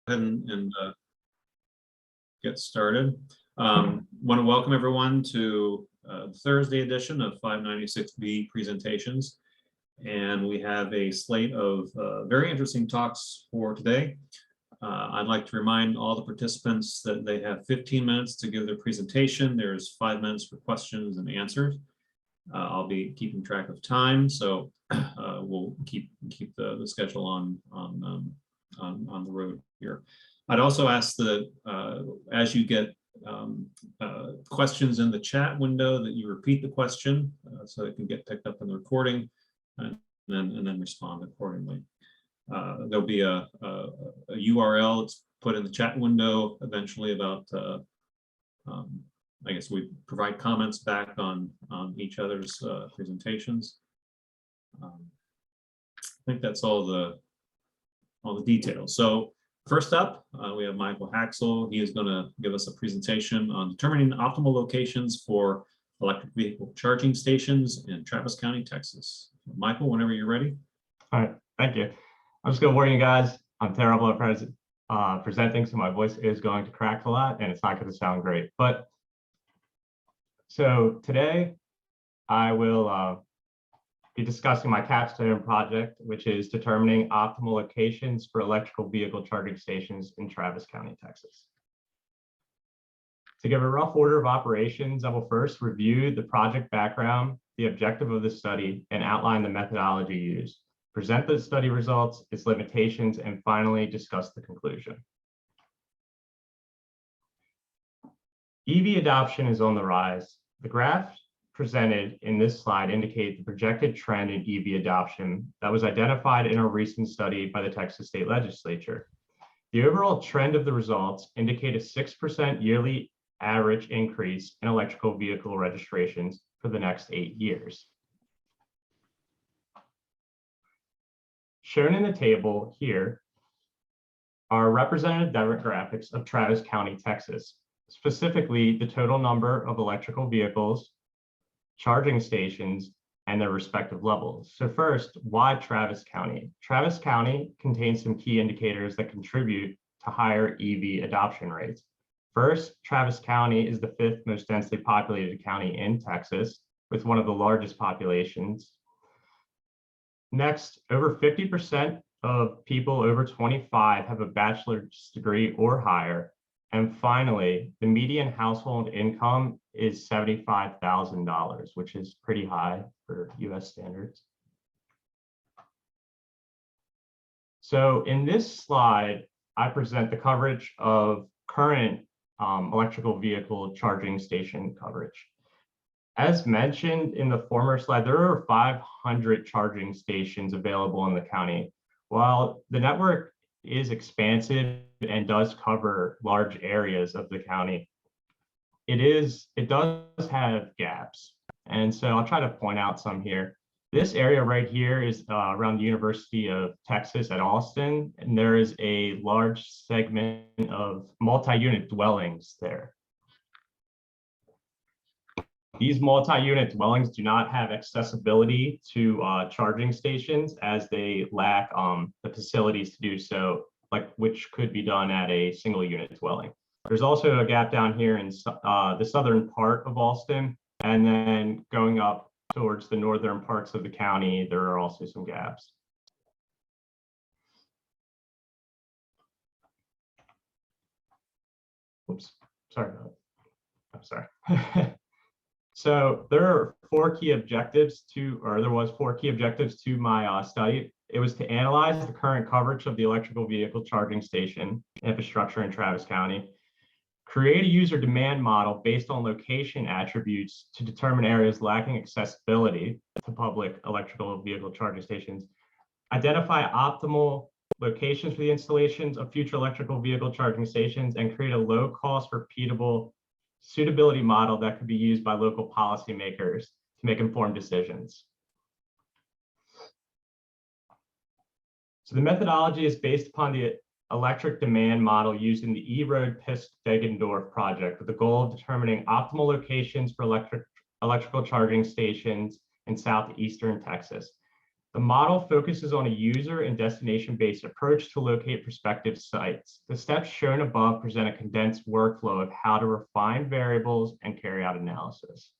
ahead and get started. Want to welcome everyone to the Thursday edition of 596B presentations. And we have a slate of very interesting talks for today. I'd like to remind all the participants that they have 15 minutes to give their presentation. There's 5 minutes for questions and answers. I'll be keeping track of time, so we'll keep the schedule on the road here. I'd also ask that as you get questions in the chat window, that you repeat the question so it can get picked up in the recording, and then respond accordingly. There'll be a URL that's put in the chat window eventually about I guess we provide comments back on each other's presentations. I think that's all the details. So first up, we have Michael Haxel. He is going to give us a presentation on determining optimal locations for electric vehicle charging stations in Travis County, Texas. Michael, whenever you're ready. All right, thank you. I'm just going to warn you guys, I'm terrible at presenting, so my voice is going to crack a lot and it's not going to sound great. But so today I will be discussing my capstone project, which is determining optimal locations for electrical vehicle charging stations in Travis County, Texas. To give a rough order of operations, I will first review the project background, the objective of the study, and outline the methodology used, present the study results, its limitations, and finally discuss the conclusion. EV adoption is on the rise. The graph presented in this slide indicate the projected trend in EV adoption that was identified in a recent study by the Texas State Legislature. The overall trend of the results indicate a 6% yearly average increase in electrical vehicle registrations for the next 8 years. Shown in the table here are representative demographics of Travis County, Texas, specifically the total number of electrical vehicles, charging stations, and their respective levels. So first, why Travis County? Travis County contains some key indicators that contribute to higher EV adoption rates. First, Travis County is the 5th most densely populated county in Texas, with one of the largest populations. Next, over 50% of people over 25 have a bachelor's degree or higher. And finally, the median household income is $75,000, which is pretty high for US standards. So in this slide, I present the coverage of current electrical vehicle charging station coverage. As mentioned in the former slide, there are 500 charging stations available in the county. While the network is expansive and does cover large areas of the county, it does have gaps. And so I'll try to point out some here. This area right here is around the University of Texas at Austin, and there is a large segment of multi-unit dwellings there. These multi-unit dwellings do not have accessibility to charging stations, as they lack the facilities to do so, which could be done at a single unit dwelling. There's also a gap down here in the southern part of Austin, and then going up towards the northern parts of the county, there are also some gaps. Oops, sorry about that. I'm sorry. So there are 4 key objectives there was 4 key objectives to my study. It was to analyze the current coverage of the electrical vehicle charging station infrastructure in Travis County, create a user demand model based on location attributes to determine areas lacking accessibility to public electrical vehicle charging stations, identify optimal locations for the installations of future electrical vehicle charging stations, and create a low-cost, repeatable suitability model that could be used by local policymakers to make informed decisions. So the methodology is based upon the electric demand model used in the E-Road Pisk-Deggendorf project, with the goal of determining optimal locations for electrical charging stations in southeastern Texas. The model focuses on a user and destination-based approach to locate prospective sites. The steps shown above present a condensed workflow of how to refine variables and carry out analysis.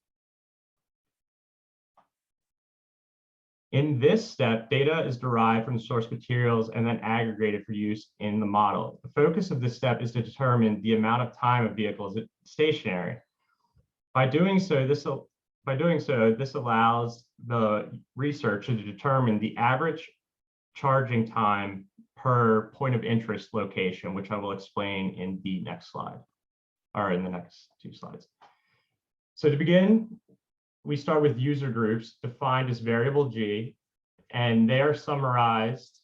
In this step, data is derived from the source materials and then aggregated for use in the model. The focus of this step is to determine the amount of time a vehicle is stationary. By doing so, this allows the researcher to determine the average charging time per point of interest location, which I will explain in the next slide, or in the next 2 slides. So to begin, we start with user groups defined as variable G, and they are summarized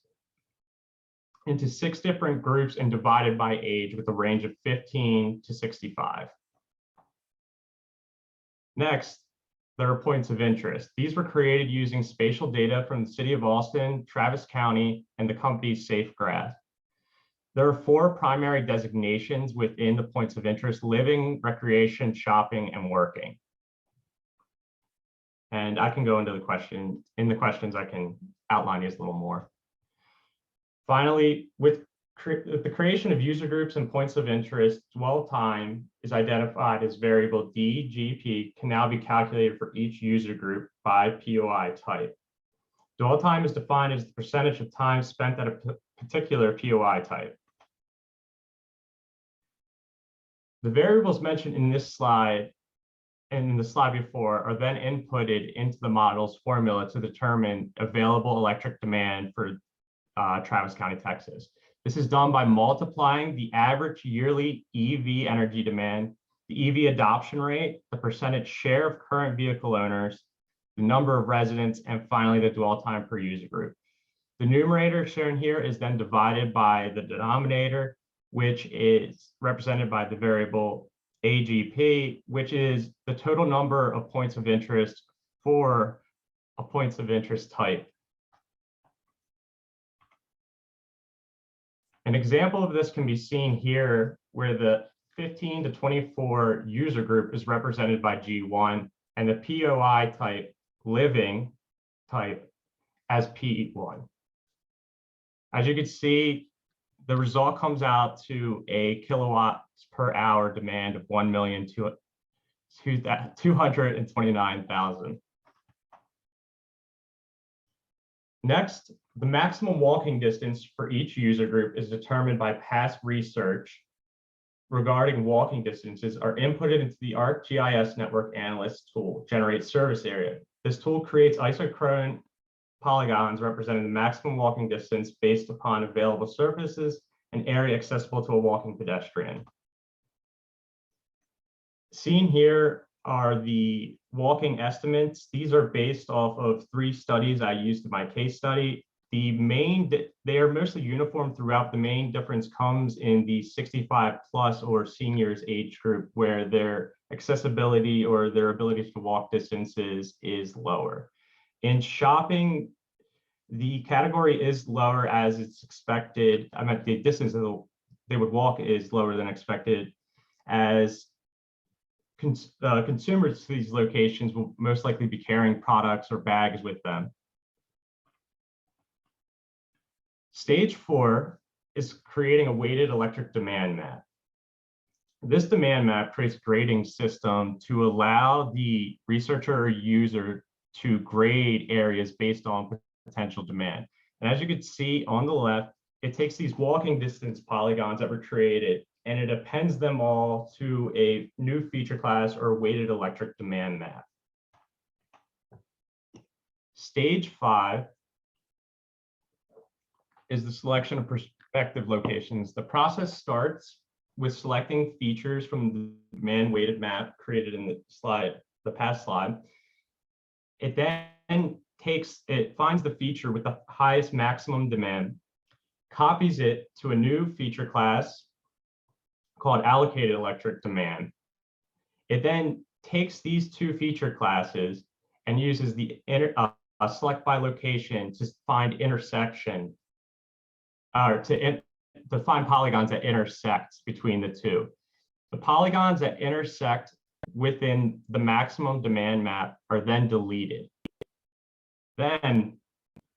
into 6 different groups and divided by age with a range of 15 to 65. Next, there are points of interest. These were created using spatial data from the City of Austin, Travis County, and the company SafeGraph. There are 4 primary designations within the points of interest: living, recreation, shopping, and working. And I can go into the questions, I can outline these a little more. Finally, with the creation of user groups and points of interest, dwell time is identified as variable DGP, can now be calculated for each user group by POI type. Dwell time is defined as the percentage of time spent at a particular POI type. The variables mentioned in this slide and in the slide before are then inputted into the model's formula to determine available electric demand for Travis County, Texas. This is done by multiplying the average yearly EV energy demand, the EV adoption rate, the percentage share of current vehicle owners, the number of residents, and finally the dwell time per user group. The numerator shown here is then divided by the denominator, which is represented by the variable AGP, which is the total number of points of interest for a points of interest type. An example of this can be seen here, where the 15 to 24 user group is represented by G1 and the POI type, living type, as P1. As you can see, the result comes out to a kilowatts per hour demand of 1,229,000. Next, the maximum walking distance for each user group is determined by past research regarding walking distances are inputted into the ArcGIS Network Analyst tool, Generate Service Area. This tool creates isochrone polygons representing the maximum walking distance based upon available surfaces and area accessible to a walking pedestrian. Seen here are the walking estimates. These are based off of 3 studies I used in my case study. They are mostly uniform throughout. The main difference comes in the 65 plus or seniors age group, where their accessibility or their ability to walk distances is lower. In shopping, the category is lower as it's expected. I meant the distance they would walk is lower than expected, as consumers to these locations will most likely be carrying products or bags with them. Stage 4 is creating a weighted electric demand map. This demand map creates a grading system to allow the researcher or user to grade areas based on potential demand. And as you can see on the left, it takes these walking distance polygons that were created and it appends them all to a new feature class or weighted electric demand map. Stage 5 is the selection of prospective locations. The process starts with selecting features from the demand weighted map created in the past slide. It then finds the feature with the highest maximum demand, copies it to a new feature class called allocated electric demand. It then takes these 2 feature classes and uses the select by location to find intersection, or to find polygons that intersect between the 2. The polygons that intersect within the maximum demand map are then deleted. Then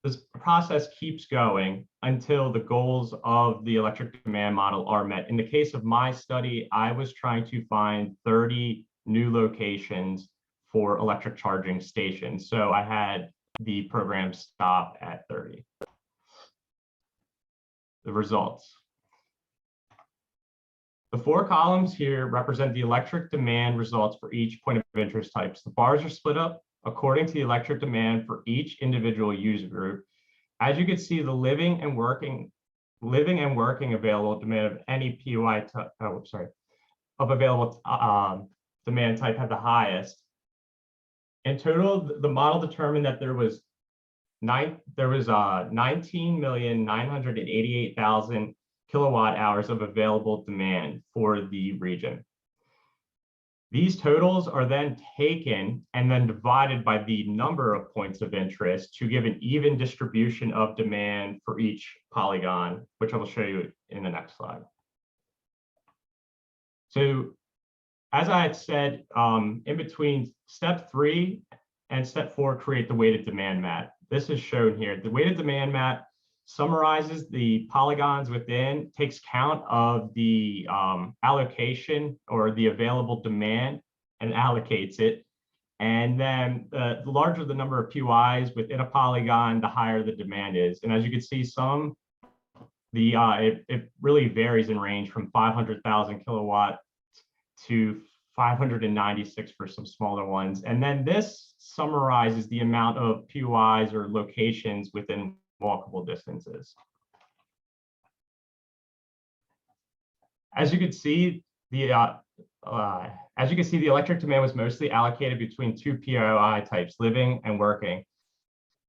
this process keeps going until the goals of the electric demand model are met. In the case of my study, I was trying to find 30 new locations for electric charging stations. So I had the program stop at 30. The results. The 4 columns here represent the electric demand results for each point of interest types. The bars are split up according to the electric demand for each individual user group. As you can see, the living and working available demand of any PUI type, of available demand type had the highest. In total, the model determined that there was 19,988,000 kilowatt hours of available demand for the region. These totals are then taken and then divided by the number of points of interest to give an even distribution of demand for each polygon, which I will show you in the next slide. So as I had said, in between step 3 and step 4 create the weighted demand map. This is shown here. The weighted demand map summarizes the polygons within, takes count of the allocation or the available demand and allocates it. And then the larger the number of PUIs within a polygon, the higher the demand is. And as you can see, it really varies in range from 500,000 kilowatt to 596 for some smaller ones. And then this summarizes the amount of PUIs or locations within walkable distances. As you can see, the electric demand was mostly allocated between 2 PUI types, living and working.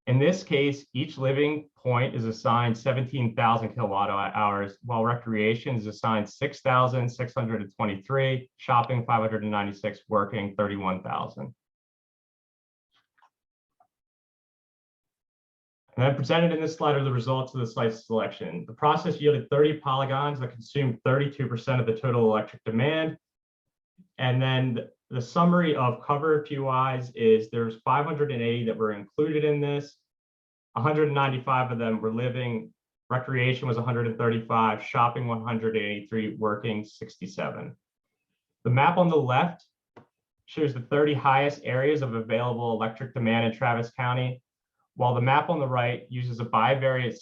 In this case, each living point is assigned 17,000 kilowatt hours, while recreation is assigned 6,623, shopping 596, working 31,000. And then presented in this slide are the results of the site selection. The process yielded 30 polygons that consumed 32% of the total electric demand. And then the summary of covered PUIs is there's 580 that were included in this. 195 of them were living, recreation was 135, shopping 183, working 67. The map on the left shows the 30 highest areas of available electric demand in Travis County, while the map on the right uses a bivariate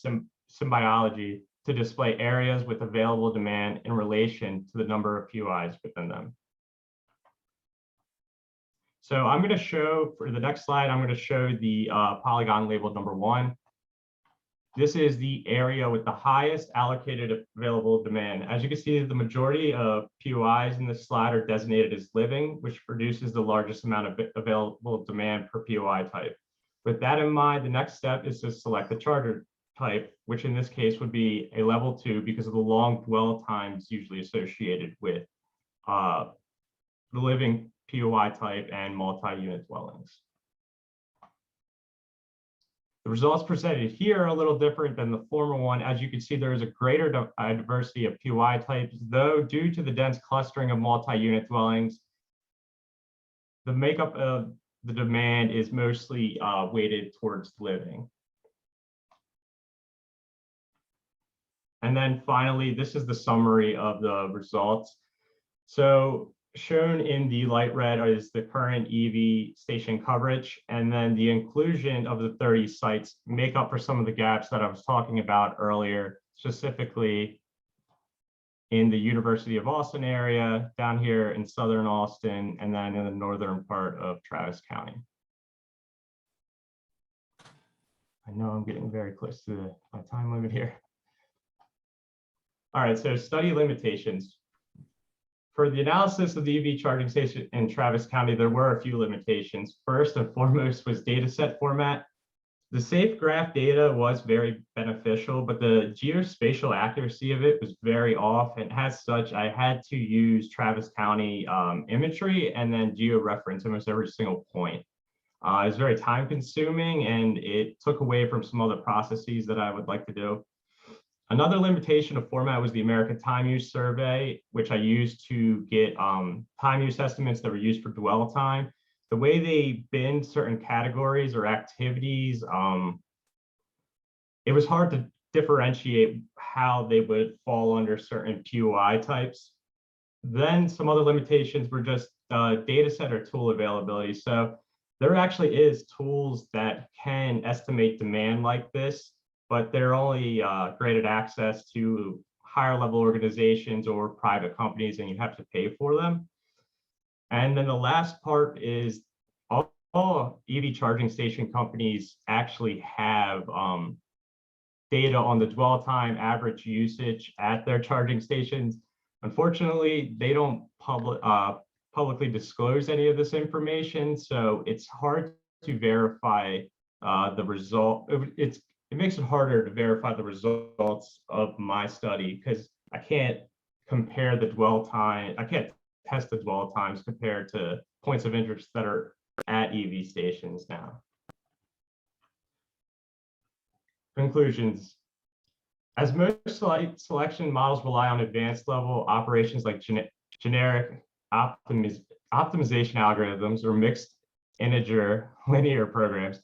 symbology to display areas with available demand in relation to the number of PUIs within them. So I'm going to show, for the next slide, I'm going to show the polygon labeled number 1. This is the area with the highest allocated available demand. As you can see, the majority of PUIs in this slide are designated as living, which produces the largest amount of available demand per PUI type. With that in mind, the next step is to select the charger type, which in this case would be a level 2 because of the long dwell times usually associated with the living PUI type and multi-unit dwellings. The results presented here are a little different than the former one. As you can see, there is a greater diversity of PUI types, though due to the dense clustering of multi-unit dwellings, the makeup of the demand is mostly weighted towards living. And then finally, this is the summary of the results. So shown in the light red is the current EV station coverage, and then the inclusion of the 30 sites make up for some of the gaps that I was talking about earlier, specifically in the University of Austin area, down here in southern Austin, and then in the northern part of Travis County. I know I'm getting very close to my time limit here. All right, so study limitations. For the analysis of the EV charging station in Travis County, there were a few limitations. First and foremost was data set format. The safe graph data was very beneficial, but the geospatial accuracy of it was very off. And as such, I had to use Travis County imagery and then georeference almost every single point. It was very time consuming and it took away from some other processes that I would like to do. Another limitation of format was the American Time Use Survey, which I used to get time use estimates that were used for dwell time. The way they bin certain categories or activities it was hard to differentiate how they would fall under certain POI types. Then some other limitations were just data set or tool availability. So there actually is tools that can estimate demand like this, but they're only granted access to higher level organizations or private companies, and you have to pay for them. And then the last part is all EV charging station companies actually have data on the dwell time, average usage at their charging stations. Unfortunately, they don't publicly disclose any of this information, so it's hard to verify the result. It makes it harder to verify the results of my study because I can't compare the dwell time. I can't test the dwell times compared to points of interest that are at EV stations now. Conclusions. As most site selection models rely on advanced level operations like generic optimization algorithms or mixed integer linear programs,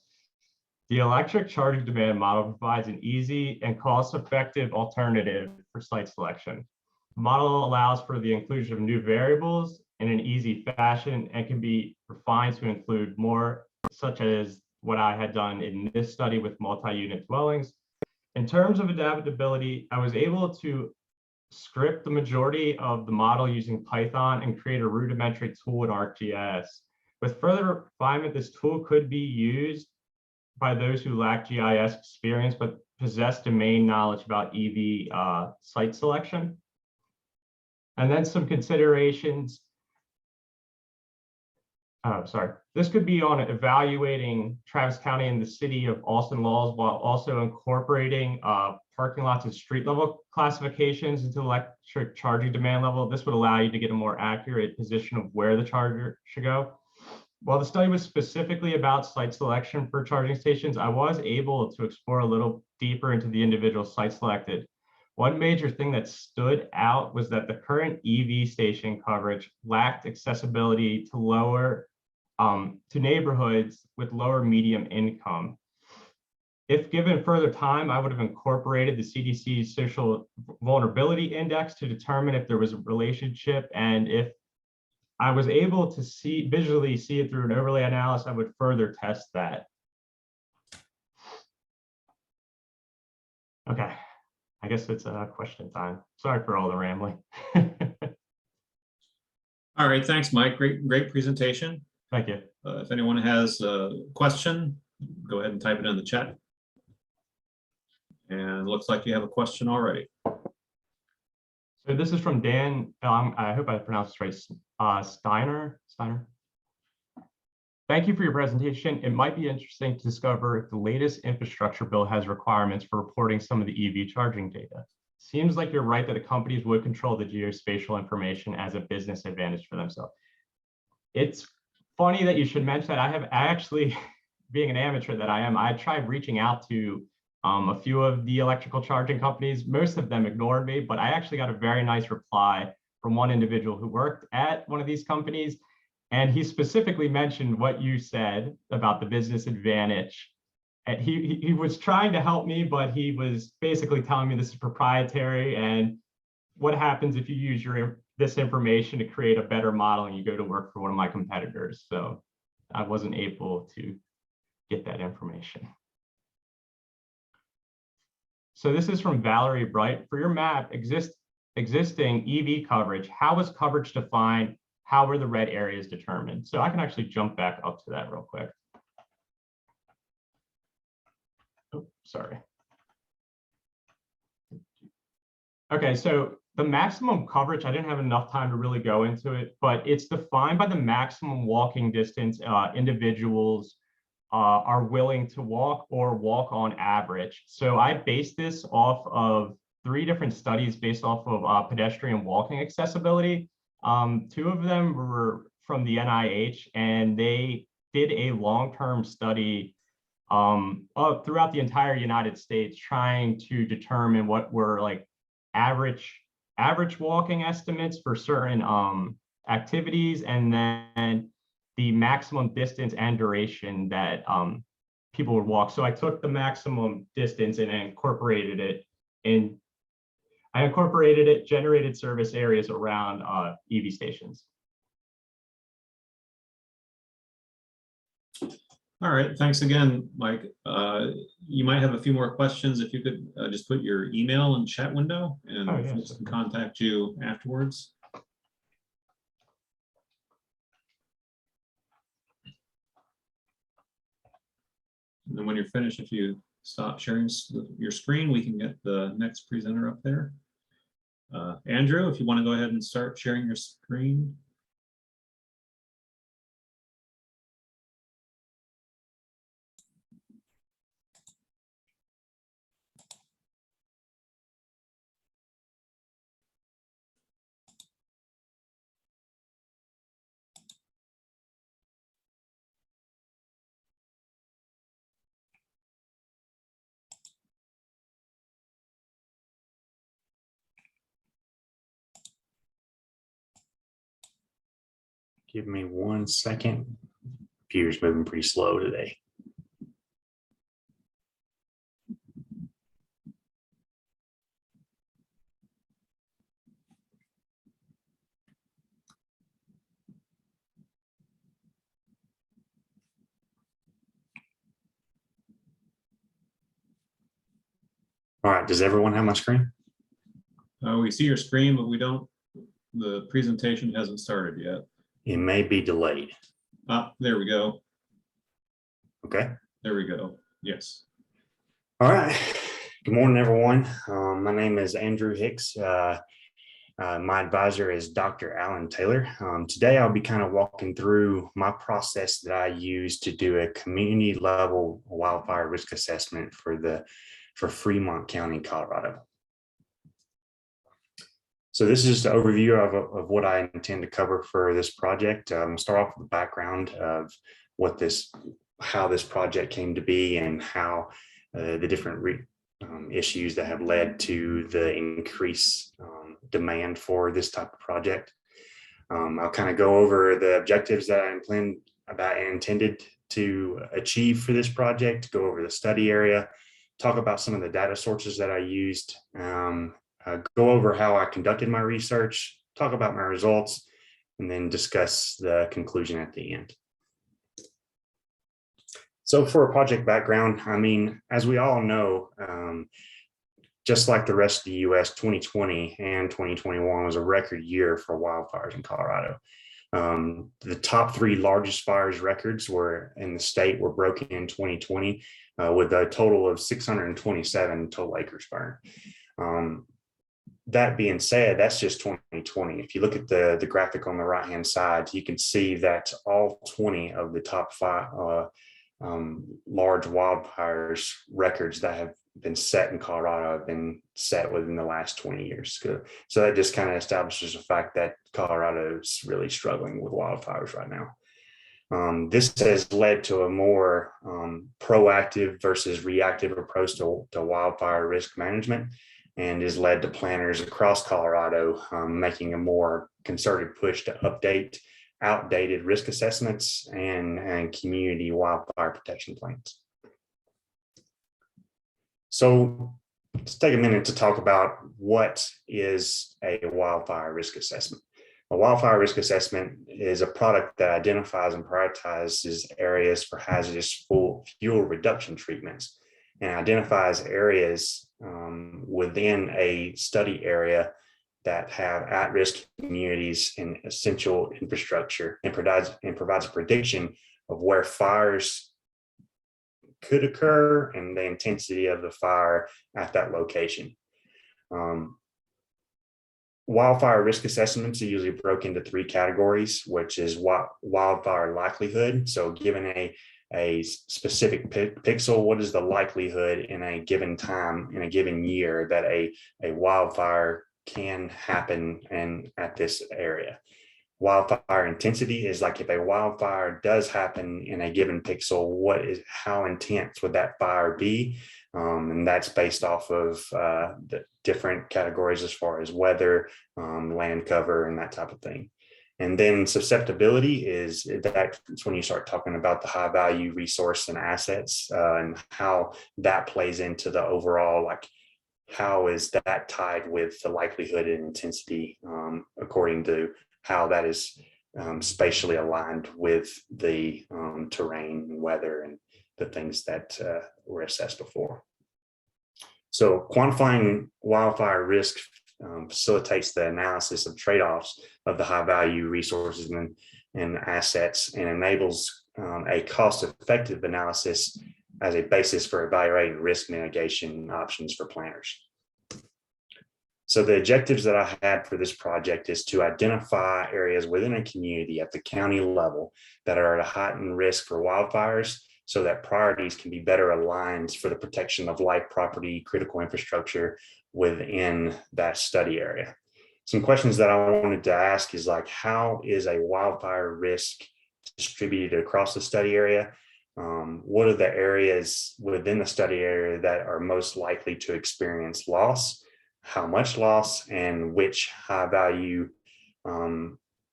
the electric charging demand model provides an easy and cost-effective alternative for site selection. The model allows for the inclusion of new variables in an easy fashion and can be refined to include more, such as what I had done in this study with multi-unit dwellings. In terms of adaptability, I was able to script the majority of the model using Python and create a rudimentary tool in ArcGIS. With further refinement, this tool could be used by those who lack GIS experience but possess domain knowledge about EV site selection. And then some considerations. This could be on evaluating Travis County and the city of Austin laws while also incorporating parking lots and street level classifications into electric charging demand level. This would allow you to get a more accurate position of where the charger should go. While the study was specifically about site selection for charging stations, I was able to explore a little deeper into the individual site selected. One major thing that stood out was that the current EV station coverage lacked accessibility to neighborhoods with lower medium income. If given further time, I would have incorporated the CDC's social vulnerability index to determine if there was a relationship, and if I was able to visually see it through an overlay analysis, I would further test that. Okay, I guess it's question time. Sorry for all the rambling. All right, thanks, Mike. Great presentation. Thank you. If anyone has a question, go ahead and type it in the chat. And it looks like you have a question already. So this is from Dan. I hope I pronounced this right. Steiner. Thank you for your presentation. It might be interesting to discover if the latest infrastructure bill has requirements for reporting some of the EV charging data. Seems like you're right that the companies would control the geospatial information as a business advantage for themselves. It's funny that you should mention that. I actually, being an amateur that I am, I tried reaching out to a few of the electrical charging companies. Most of them ignored me, but I actually got a very nice reply from one individual who worked at one of these companies. And he specifically mentioned what you said about the business advantage. And he was trying to help me, but he was basically telling me this is proprietary, and what happens if you use this information to create a better model and you go to work for one of my competitors. So I wasn't able to get that information. So this is from Valerie Bright. For your map, existing EV coverage, how was coverage defined? How were the red areas determined? So I can actually jump back up to that real quick. Oh, sorry. Okay, so the maximum coverage, I didn't have enough time to really go into it, but it's defined by the maximum walking distance individuals are willing to walk or walk on average. So I based this off of 3 different studies based off of pedestrian walking accessibility. 2 of them were from the NIH, and they did a long-term study throughout the entire United States, trying to determine what were like average walking estimates for certain activities, and then the maximum distance and duration that people would walk. So I took the maximum distance and I incorporated it in. I incorporated it, generated service areas around EV stations. All right, thanks again, Mike. You might have a few more questions. If you could just put your email in chat window and Oh, yeah, folks can contact you afterwards. And then when you're finished, if you stop sharing your screen, we can get the next presenter up there. Andrew, if you want to go ahead and start sharing your screen. Give me 1 second. Computer's moving pretty slow today. All right, does everyone have my screen? We see your screen, but we don't, the presentation hasn't started yet. It may be delayed. Ah, there we go. Okay. There we go. Yes. All right. Good morning, everyone. My name is Andrew Hicks. My advisor is Dr. Alan Taylor. Today, I'll be kind of walking through my process that I use to do a community level wildfire risk assessment for Fremont County, Colorado. So this is just an overview of what I intend to cover for this project. Start off with the background of how this project came to be and how the different issues that have led to the increased demand for this type of project. I'll kind of go over the objectives that I intended to achieve for this project, go over the study area, talk about some of the data sources that I used, go over how I conducted my research, talk about my results, and then discuss the conclusion at the end. So for a project background, I mean, as we all know, just like the rest of the US, 2020 and 2021 was a record year for wildfires in Colorado. The top 3 largest fires records were in the state were broken in 2020 with a total of 627 total acres burned. That being said, that's just 2020. If you look at the graphic on the right-hand side, you can see that all 20 of the top 5 large wildfires records that have been set in Colorado have been set within the last 20 years. So that just kind of establishes the fact that Colorado is really struggling with wildfires right now. This has led to a more proactive versus reactive approach to wildfire risk management, and has led to planners across Colorado making a more concerted push to update outdated risk assessments and community wildfire protection plans. So let's take a minute to talk about what is a wildfire risk assessment. A wildfire risk assessment is a product that identifies and prioritizes areas for hazardous fuel reduction treatments and identifies areas within a study area that have at-risk communities and essential infrastructure, and provides a prediction of where fires could occur and the intensity of the fire at that location. Wildfire risk assessments are usually broken into 3 categories, which is wildfire likelihood. So given a specific pixel, what is the likelihood in a given time, in a given year, that a wildfire can happen at this area? Wildfire intensity is like if a wildfire does happen in a given pixel, how intense would that fire be? And that's based off of the different categories as far as weather, land cover, and that type of thing. And then susceptibility that's when you start talking about the high value resource and assets and how that plays into the overall, like how is that tied with the likelihood and intensity according to how that is spatially aligned with the terrain and weather and the things that were assessed before. So quantifying wildfire risk facilitates the analysis of trade-offs of the high value resources and assets, and enables a cost-effective analysis as a basis for evaluating risk mitigation options for planners. So the objectives that I had for this project is to identify areas within a community at the county level that are at a heightened risk for wildfires, so that priorities can be better aligned for the protection of life, property, critical infrastructure within that study area. Some questions that I wanted to ask is like, how is a wildfire risk distributed across the study area? What are the areas within the study area that are most likely to experience loss? How much loss, and which high value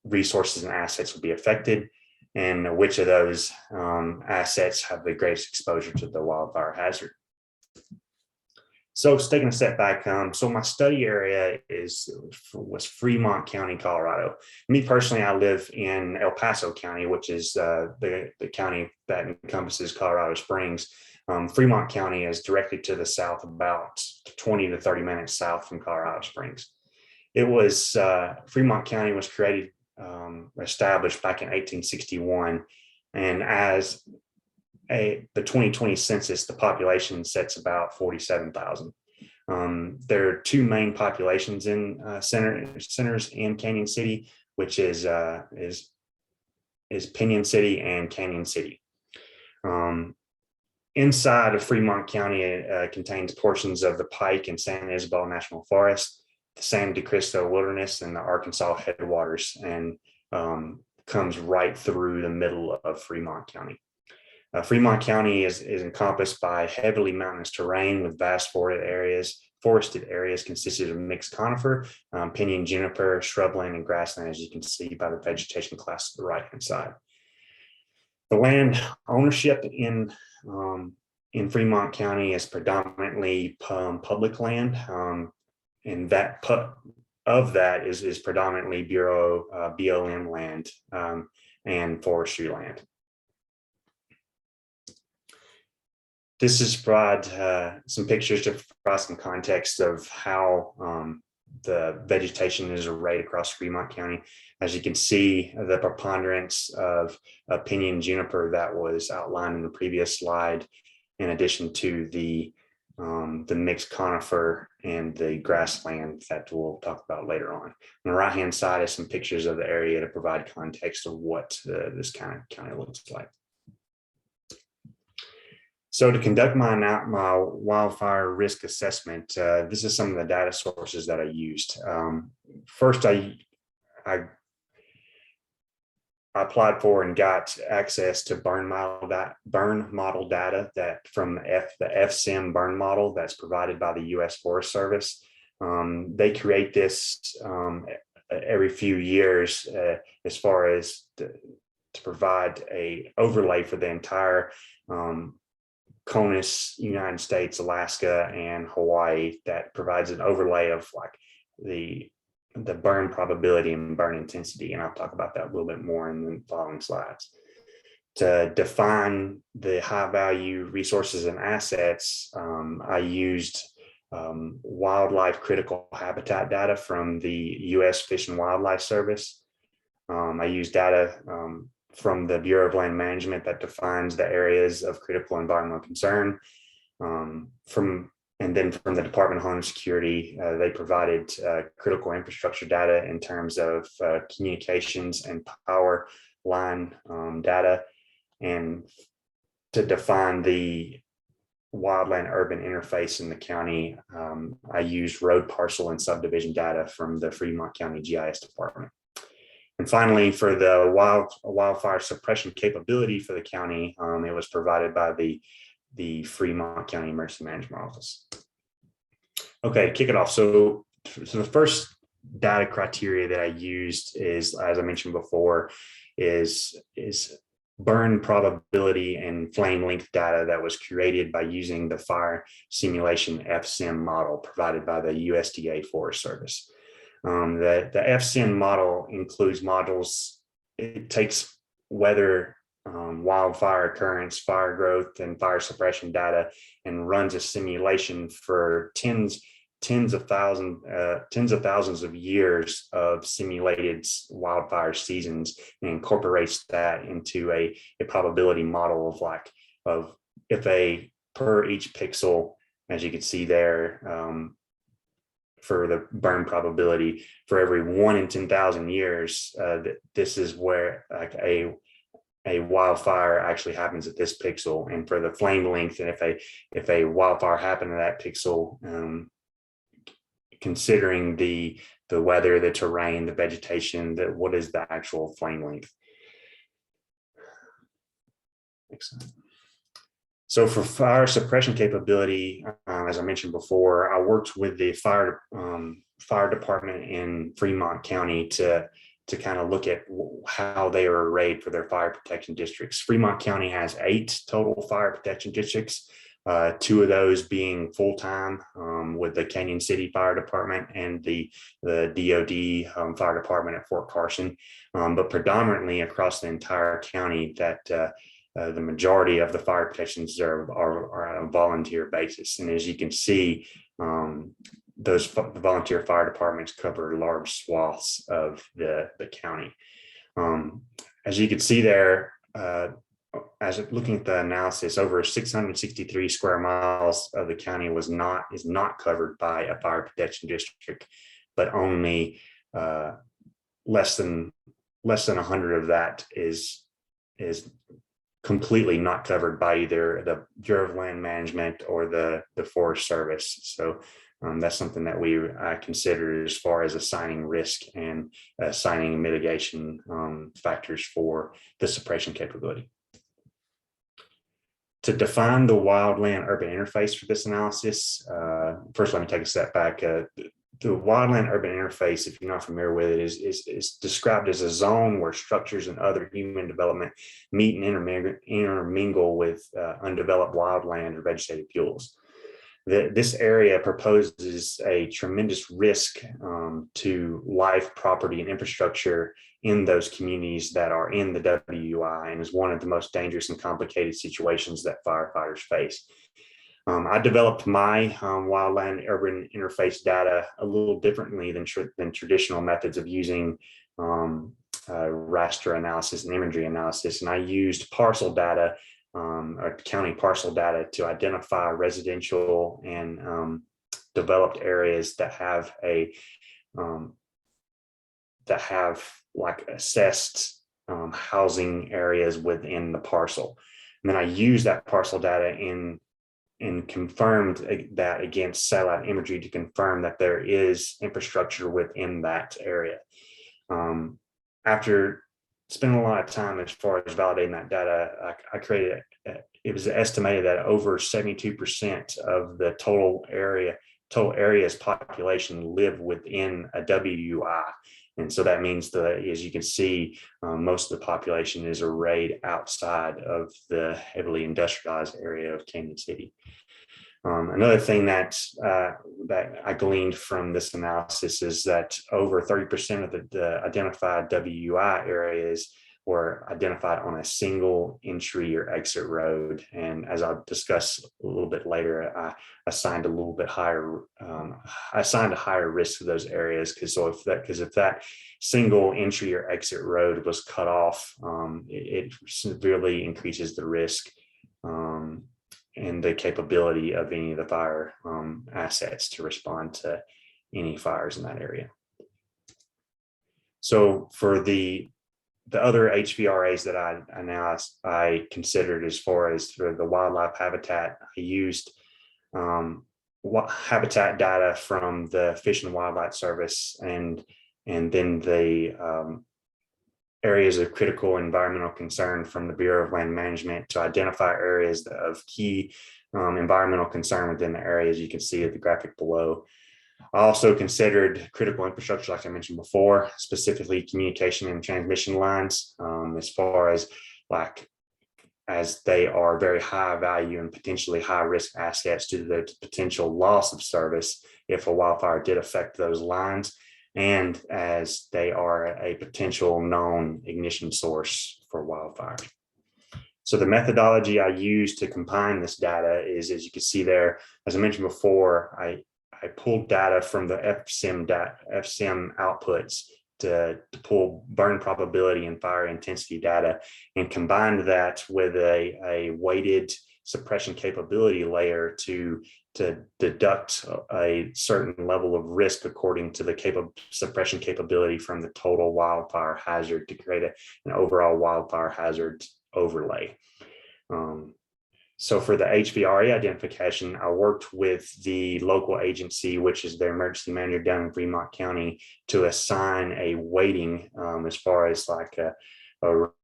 resources and assets will be affected? And which of those assets have the greatest exposure to the wildfire hazard? So taking a step back, so my study area was Fremont County, Colorado. Me personally, I live in El Paso County, which is the county that encompasses Colorado Springs. Fremont County is directly to the south, about 20 to 30 minutes south from Colorado Springs. It was Fremont County was established back in 1861, and as the 2020 census, the population sits about 47,000. There are two main populations in centers in Canyon City, which is Pinyon City and Canyon City. Inside of Fremont County, it contains portions of the Pike and San Isabel National Forest, the San de Cristo Wilderness, and the Arkansas headwaters, and comes right through the middle of Fremont County. Fremont County is encompassed by heavily mountainous terrain with vast forested areas consisted of mixed conifer, pinyon juniper, shrubland, and grassland, as you can see by the vegetation class to the right-hand side. The land ownership in Fremont County is predominantly public land, and that is predominantly BLM land and forestry land. This is provide some pictures to provide some context of how the vegetation is arrayed across Fremont County. As you can see, the preponderance of pinyon juniper that was outlined in the previous slide, in addition to the mixed conifer and the grassland that we'll talk about later on. On the right-hand side is some pictures of the area to provide context of what this kind of county looks like. So to conduct my wildfire risk assessment, this is some of the data sources that I used. First, I applied for and got access to burn model data that from the FSIM burn model that's provided by the U.S. Forest Service. They create this every few years as far as to provide a overlay for the entire CONUS, United States, Alaska, and Hawaii, that provides an overlay of like the burn probability and burn intensity. And I'll talk about that a little bit more in the following slides. To define the high value resources and assets, I used wildlife critical habitat data from the U.S. Fish and Wildlife Service. I used data from the Bureau of Land Management that defines the areas of critical environmental concern. And then from the Department of Homeland Security, they provided critical infrastructure data in terms of communications and power line data. And to define the wildland urban interface in the county, I used road parcel and subdivision data from the Fremont County GIS department. And finally, for the wildfire suppression capability for the county, it was provided by the Fremont County Emergency Management Office. Okay, to kick it off. So the first data criteria that I used is, as I mentioned before, is burn probability and flame length data that was created by using the fire simulation FSIM model provided by the USDA Forest Service. The FSIM model includes modules. It takes weather, wildfire occurrence, fire growth, and fire suppression data and runs a simulation for tens of thousands of years of simulated wildfire seasons, and incorporates that into a probability model of if per each pixel, as you can see there, for the burn probability for every 1 in 10,000 years, this is where like a wildfire actually happens at this pixel. And for the flame length, and if a wildfire happened at that pixel, considering the weather, the terrain, the vegetation, what is the actual flame length. Next slide. So for fire suppression capability, as I mentioned before, I worked with the fire department in Fremont County to kind of look at how they are arrayed for their fire protection districts. Fremont County has 8 total fire protection districts, 2 of those being full-time with the Canyon City Fire Department and the DOD Fire Department at Fort Carson, but predominantly across the entire county that the majority of the fire protections are on a volunteer basis. And as you can see, those volunteer fire departments cover large swaths of the county. As you can see there, as looking at the analysis, over 663 square miles of the county is not covered by a fire protection district, but only less than 100 of that is completely not covered by either the Bureau of Land Management or the Forest Service. So that's something that I consider as far as assigning risk and assigning mitigation factors for the suppression capability. To define the wildland urban interface for this analysis, first let me take a step back. The wildland urban interface, if you're not familiar with it, is described as a zone where structures and other human development meet and intermingle with undeveloped wildland or vegetative fuels. This area proposes a tremendous risk to life, property, and infrastructure in those communities that are in the WUI, and is one of the most dangerous and complicated situations that firefighters face. I developed my wildland urban interface data a little differently than traditional methods of using raster analysis and imagery analysis. And I used parcel data, or county parcel data, to identify residential and developed areas that have assessed housing areas within the parcel. And then I used that parcel data and confirmed that against satellite imagery to confirm that there is infrastructure within that area. After spending a lot of time as far as validating that data, I created, it was estimated that over 72% of the total area's population live within a WUI. And so that means that, as you can see, most of the population is arrayed outside of the heavily industrialized area of Canyon City. Another thing that I gleaned from this analysis is that over 30% of the identified WUI areas were identified on a single entry or exit road. And as I'll discuss a little bit later, I assigned a higher risk to those areas, because if that single entry or exit road was cut off, it severely increases the risk and the capability of any of the fire assets to respond to any fires in that area. So for the other HVRAs that I considered, as far as for the wildlife habitat, I used habitat data from the Fish and Wildlife Service and then the areas of critical environmental concern from the Bureau of Land Management to identify areas of key environmental concern within the area, as you can see at the graphic below. I also considered critical infrastructure, like I mentioned before, specifically communication and transmission lines, as far as as they are very high value and potentially high risk assets due to the potential loss of service if a wildfire did affect those lines, and as they are a potential known ignition source for wildfires. So the methodology I use to combine this data is, as you can see there, as I mentioned before, I pulled data from the FSIM outputs to pull burn probability and fire intensity data, and combined that with a weighted suppression capability layer to deduct a certain level of risk according to the suppression capability from the total wildfire hazard to create an overall wildfire hazard overlay. So for the HVRA identification, I worked with the local agency, which is their emergency manager down in Fremont County, to assign a weighting as far as like a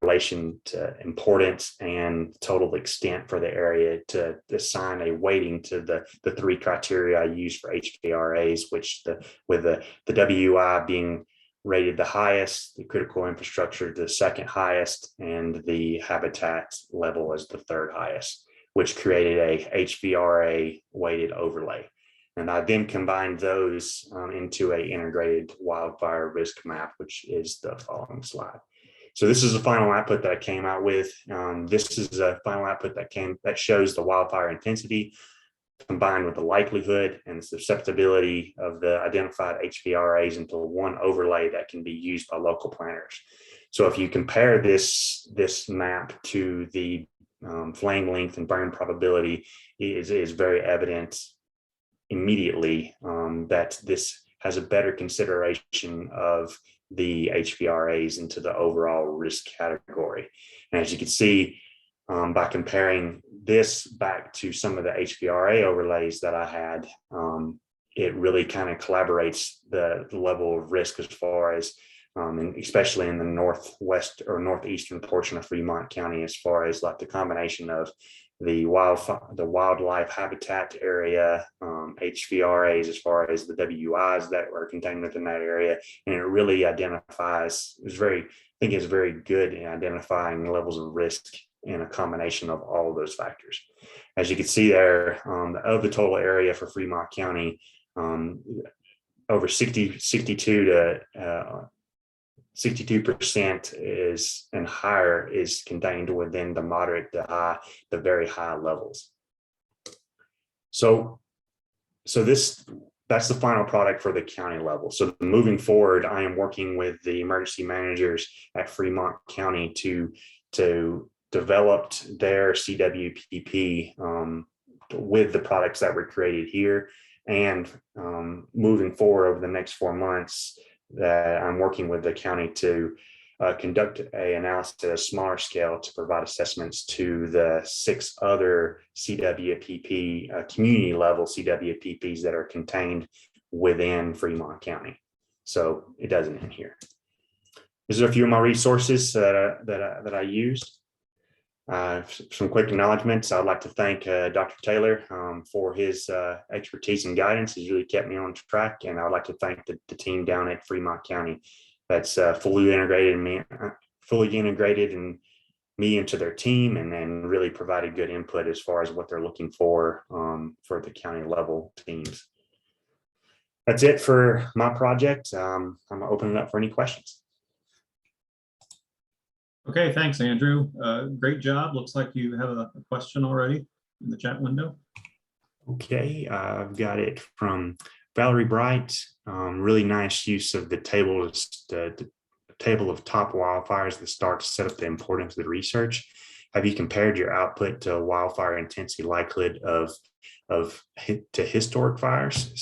relation to importance and total extent for the area, to assign a weighting to the three criteria I use for HVRAs, which with the WI being rated the highest, the critical infrastructure the second highest, and the habitat level as the third highest, which created a HVRA weighted overlay. And I then combined those into an integrated wildfire risk map, which is the following slide. So this is the final output that I came out with. This is a final output that shows the wildfire intensity combined with the likelihood and the susceptibility of the identified HVRAs into one overlay that can be used by local planners. So if you compare this map to the flame length and burn probability, is very evident immediately that this has a better consideration of the HVRAs into the overall risk category. And as you can see, by comparing this back to some of the HVRA overlays that I had, it really kind of collaborates the level of risk as far as, and especially in the northwest or northeastern portion of Fremont County, as far as like the combination of the wildlife habitat area, HVRAs as far as the WIs that were contained within that area, and it really identifies. I think it's very good in identifying levels of risk in a combination of all of those factors. As you can see there, of the total area for Fremont County, over 62% is and higher is contained within the moderate to high, the very high levels. So that's the final product for the county level. So moving forward, I am working with the emergency managers at Fremont County to develop their CWPP with the products that were created here, and moving forward over the next 4 months, that I'm working with the county to conduct an analysis at a smaller scale to provide assessments to the 6 other CWPP, community level CWPPs that are contained within Fremont County. So it doesn't end here. These are a few of my resources that I used. Some quick acknowledgements. I'd like to thank Dr. Taylor for his expertise and guidance. He's really kept me on track, and I'd like to thank the team down at Fremont County that's fully integrated me into their team, and then really provided good input as far as what they're looking for the county level teams. That's it for my project. I'm gonna open it up for any questions. Okay, thanks, Andrew. Great job. Looks like you have a question already in the chat window. Okay, I've got it from Valerie Bright. Really nice use of the table of top wildfires that start to set up the importance of the research. Have you compared your output to wildfire intensity likelihood to historic fires?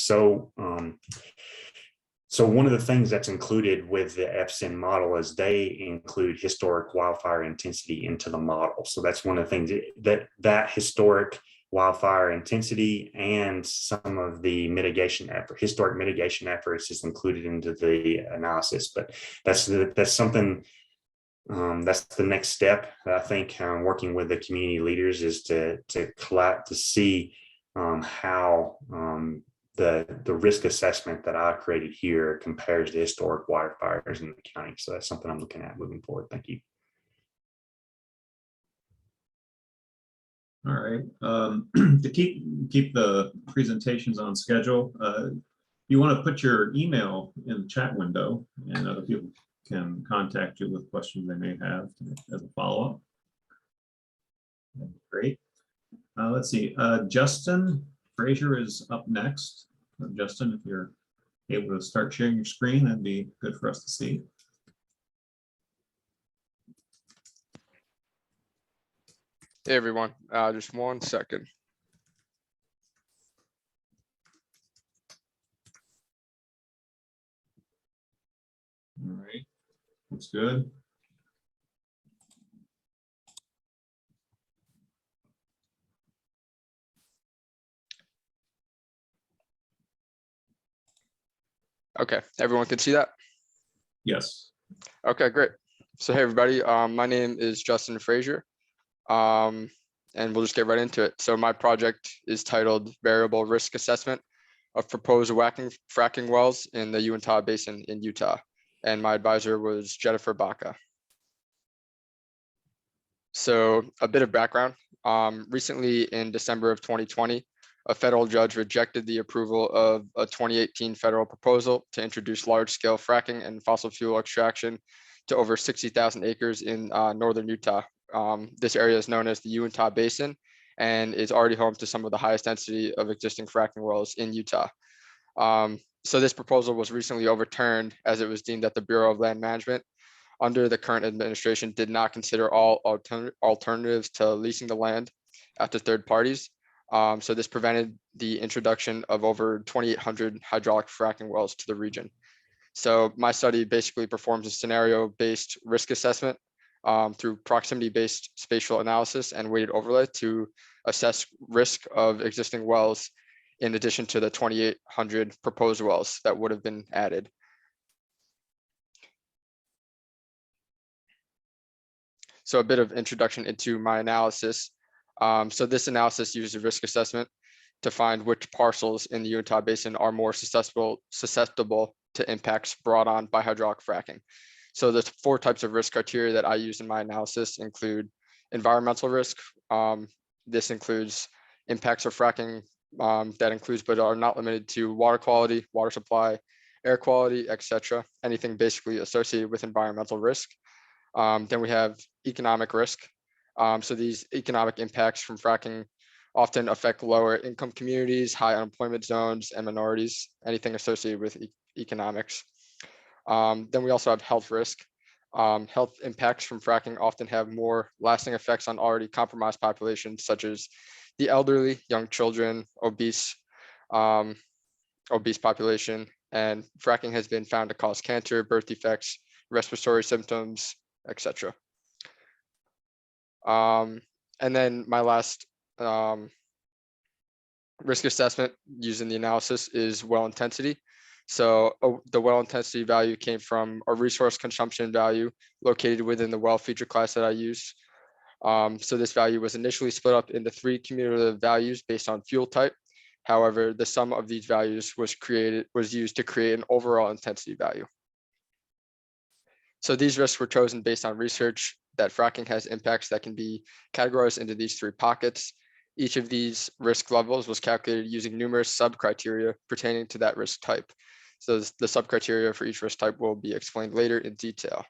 So one of the things that's included with the FSIM model is they include historic wildfire intensity into the model. So that's one of the things that historic wildfire intensity and some of the historic mitigation efforts is included into the analysis. But that's something, that's the next step. I think working with the community leaders is to see how the risk assessment that I created here compares to historic wildfires in the county. So that's something I'm looking at moving forward. Thank you. All right. To keep the presentations on schedule, you want to put your email in the chat window, and other people can contact you with questions they may have as a follow-up. Great. Let's see. Justin Frazier is up next. Justin, if you're able to start sharing your screen, that'd be good for us to see. Hey everyone, just 1 second. All right, that's good. Okay, everyone can see that? Yes. Okay, great. So hey everybody, my name is Justin Frazier, and we'll just get right into it. So my project is titled Variable Risk Assessment of Proposed Fracking Wells in the Uinta Basin in Utah. And my advisor was Jennifer Baca. So a bit of background. Recently in December of 2020, a federal judge rejected the approval of a 2018 federal proposal to introduce large-scale fracking and fossil fuel extraction to over 60,000 acres in northern Utah. This area is known as the Uinta Basin and is already home to some of the highest density of existing fracking wells in Utah. So this proposal was recently overturned as it was deemed that the Bureau of Land Management under the current administration did not consider all alternatives to leasing the land out to third parties. So this prevented the introduction of over 2,800 hydraulic fracking wells to the region. So my study basically performs a scenario-based risk assessment through proximity-based spatial analysis and weighted overlay to assess risk of existing wells in addition to the 2,800 proposed wells that would have been added. So a bit of introduction into my analysis. So this analysis uses risk assessment to find which parcels in the Uinta Basin are more susceptible to impacts brought on by hydraulic fracking. So the 4 types of risk criteria that I use in my analysis include environmental risk. This includes impacts of fracking that includes but are not limited to water quality, water supply, air quality, etc. Anything basically associated with environmental risk. Then we have economic risk. So these economic impacts from fracking often affect lower income communities, high unemployment zones, and minorities, anything associated with economics. Then we also have health risk. Health impacts from fracking often have more lasting effects on already compromised populations, such as the elderly, young children, obese population, and fracking has been found to cause cancer, birth defects, respiratory symptoms, etc. And then my last risk assessment using the analysis is well intensity. So the well intensity value came from a resource consumption value located within the well feature class that I used. So this value was initially split up into 3 cumulative values based on fuel type. However, the sum of these values was used to create an overall intensity value. So these risks were chosen based on research that fracking has impacts that can be categorized into these 3 pockets. Each of these risk levels was calculated using numerous sub-criteria pertaining to that risk type. So the sub-criteria for each risk type will be explained later in detail.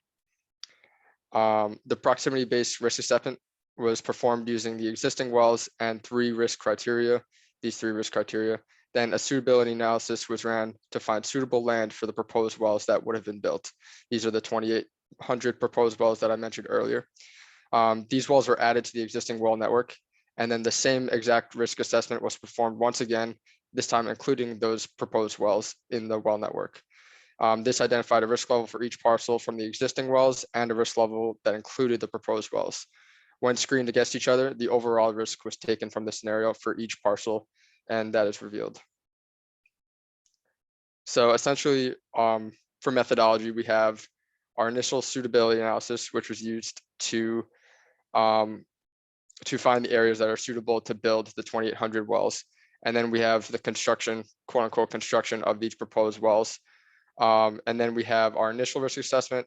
The proximity-based risk assessment was performed using the existing wells and 3 risk criteria, these 3 risk criteria. Then a suitability analysis was ran to find suitable land for the proposed wells that would have been built. These are the 2,800 proposed wells that I mentioned earlier. These wells were added to the existing well network, and then the same exact risk assessment was performed once again, this time including those proposed wells in the well network. This identified a risk level for each parcel from the existing wells and a risk level that included the proposed wells. When screened against each other, the overall risk was taken from the scenario for each parcel, and that is revealed. So essentially, for methodology, we have our initial suitability analysis, which was used to find the areas that are suitable to build the 2,800 wells. And then we have the construction, quote unquote, construction of these proposed wells. And then we have our initial risk assessment,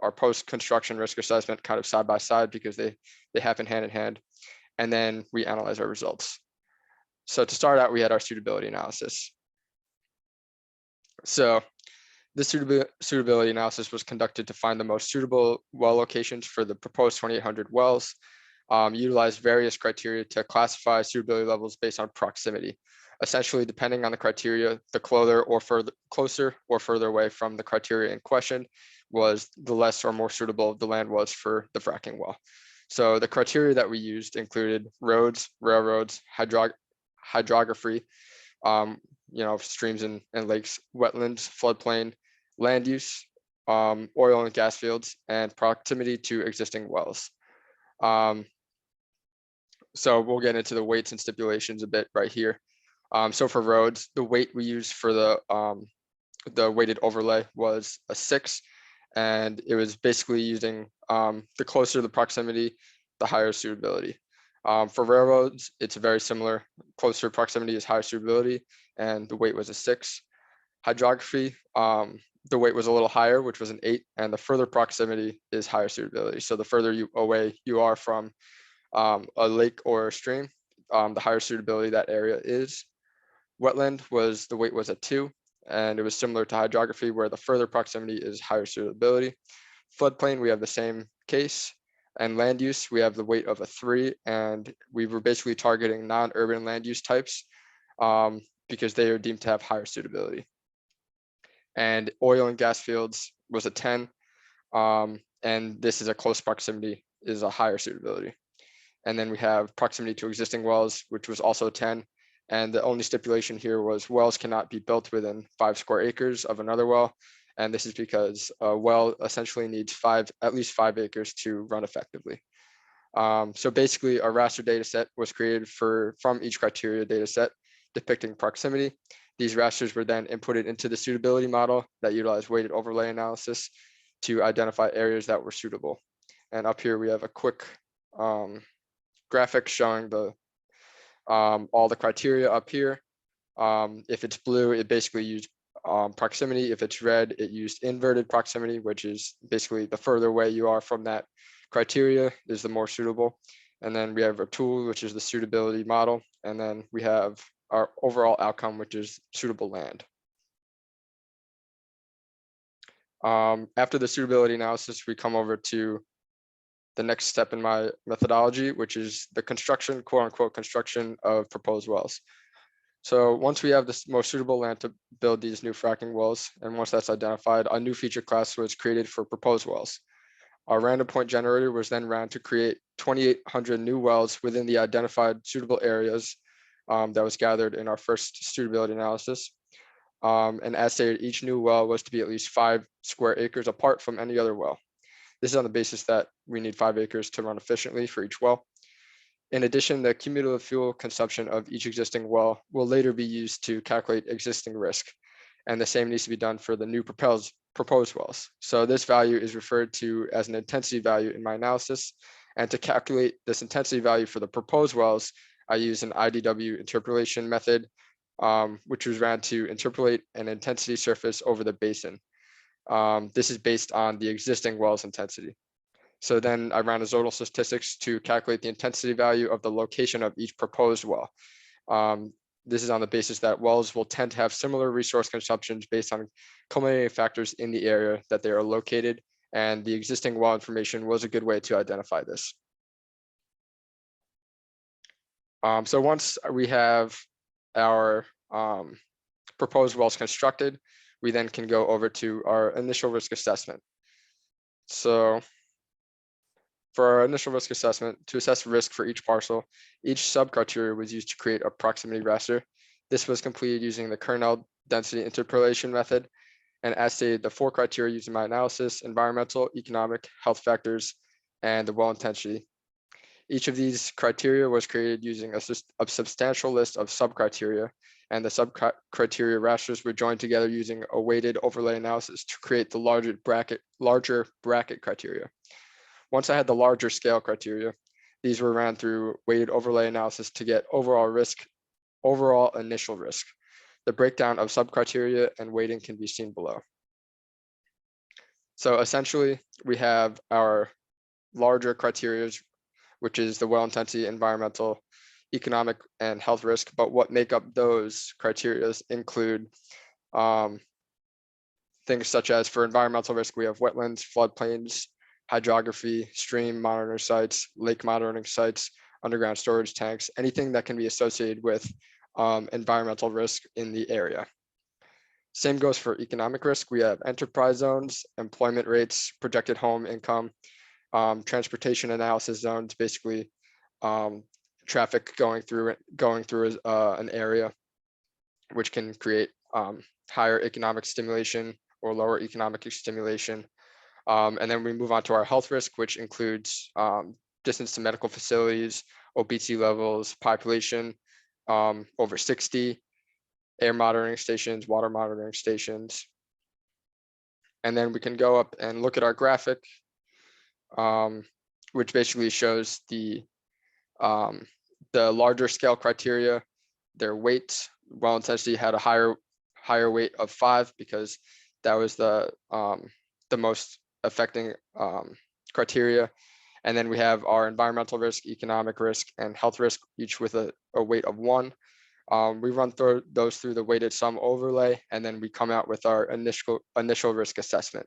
our post-construction risk assessment kind of side by side because they happen hand in hand. And then we analyze our results. So to start out, we had our suitability analysis. So this suitability analysis was conducted to find the most suitable well locations for the proposed 2,800 wells, utilized various criteria to classify suitability levels based on proximity. Essentially, depending on the criteria, the closer or further away from the criteria in question was the less or more suitable the land was for the fracking well. So the criteria that we used included roads, railroads, hydrography, streams and lakes, wetlands, floodplain, land use, oil and gas fields, and proximity to existing wells. So we'll get into the weights and stipulations a bit right here. So for roads, the weight we used for the weighted overlay was a 6, and it was basically using the closer the proximity, the higher suitability. For railroads, it's very similar. Closer proximity is higher suitability, and the weight was a 6. Hydrography, the weight was a little higher, which was an 8, and the further proximity is higher suitability. So the further away you are from a lake or a stream, the higher suitability that area is. Wetland the weight was a 2, and it was similar to hydrography where the further proximity is higher suitability. Floodplain, we have the same case. And land use, we have the weight of a 3, and we were basically targeting non-urban land use types because they are deemed to have higher suitability. And oil and gas fields was a 10, and this is a close proximity, is a higher suitability. And then we have proximity to existing wells, which was also 10. And the only stipulation here was wells cannot be built within 5 square acres of another well. And this is because a well essentially needs at least 5 acres to run effectively. So basically a raster data set was created from each criteria data set depicting proximity. These rasters were then inputted into the suitability model that utilized weighted overlay analysis to identify areas that were suitable. And up here we have a quick graphic showing all the criteria up here. If it's blue, it basically used proximity. If it's red, it used inverted proximity, which is basically the further away you are from that criteria is the more suitable. And then we have a tool, which is the suitability model. And then we have our overall outcome, which is suitable land. After the suitability analysis, we come over to the next step in my methodology, which is the construction, quote unquote, construction of proposed wells. So once we have the most suitable land to build these new fracking wells, and once that's identified, a new feature class was created for proposed wells. Our random point generator was then ran to create 2,800 new wells within the identified suitable areas that was gathered in our first suitability analysis. And as stated, each new well was to be at least 5 square acres apart from any other well. This is on the basis that we need 5 acres to run efficiently for each well. In addition, the cumulative fuel consumption of each existing well will later be used to calculate existing risk. And the same needs to be done for the new proposed wells. So this value is referred to as an intensity value in my analysis. And to calculate this intensity value for the proposed wells, I use an IDW interpolation method, which was ran to interpolate an intensity surface over the basin. This is based on the existing well's intensity. So then I ran a zonal statistics to calculate the intensity value of the location of each proposed well. This is on the basis that wells will tend to have similar resource consumptions based on culminating factors in the area that they are located, and the existing well information was a good way to identify this. So once we have our proposed wells constructed, we then can go over to our initial risk assessment. So for our initial risk assessment, to assess risk for each parcel, each sub-criteria was used to create a proximity raster. This was completed using the kernel density interpolation method. And as stated, the 4 criteria used in my analysis: environmental, economic, health factors, and the well intensity. Each of these criteria was created using a substantial list of sub-criteria, and the sub-criteria rasters were joined together using a weighted overlay analysis to create the larger bracket criteria. Once I had the larger scale criteria, these were ran through weighted overlay analysis to get overall risk overall initial risk. The breakdown of sub-criteria and weighting can be seen below. So essentially, we have our larger criteria, which is the well intensity, environmental, economic, and health risk. But what make up those criteria include things such as, for environmental risk, we have wetlands, floodplains, hydrography, stream monitoring sites, lake monitoring sites, underground storage tanks, anything that can be associated with environmental risk in the area. Same goes for economic risk. We have enterprise zones, employment rates, projected home income, transportation analysis zones, basically traffic going through an area, which can create higher economic stimulation or lower economic stimulation. And then we move on to our health risk, which includes distance to medical facilities, obesity levels, population over 60, air monitoring stations, water monitoring stations. And then we can go up and look at our graphic, which basically shows the larger scale criteria, their weight. Well intensity had a higher weight of 5 because that was the most affecting criteria. And then we have our environmental risk, economic risk, and health risk, each with a weight of 1. We run through those through the weighted sum overlay, and then we come out with our initial risk assessment.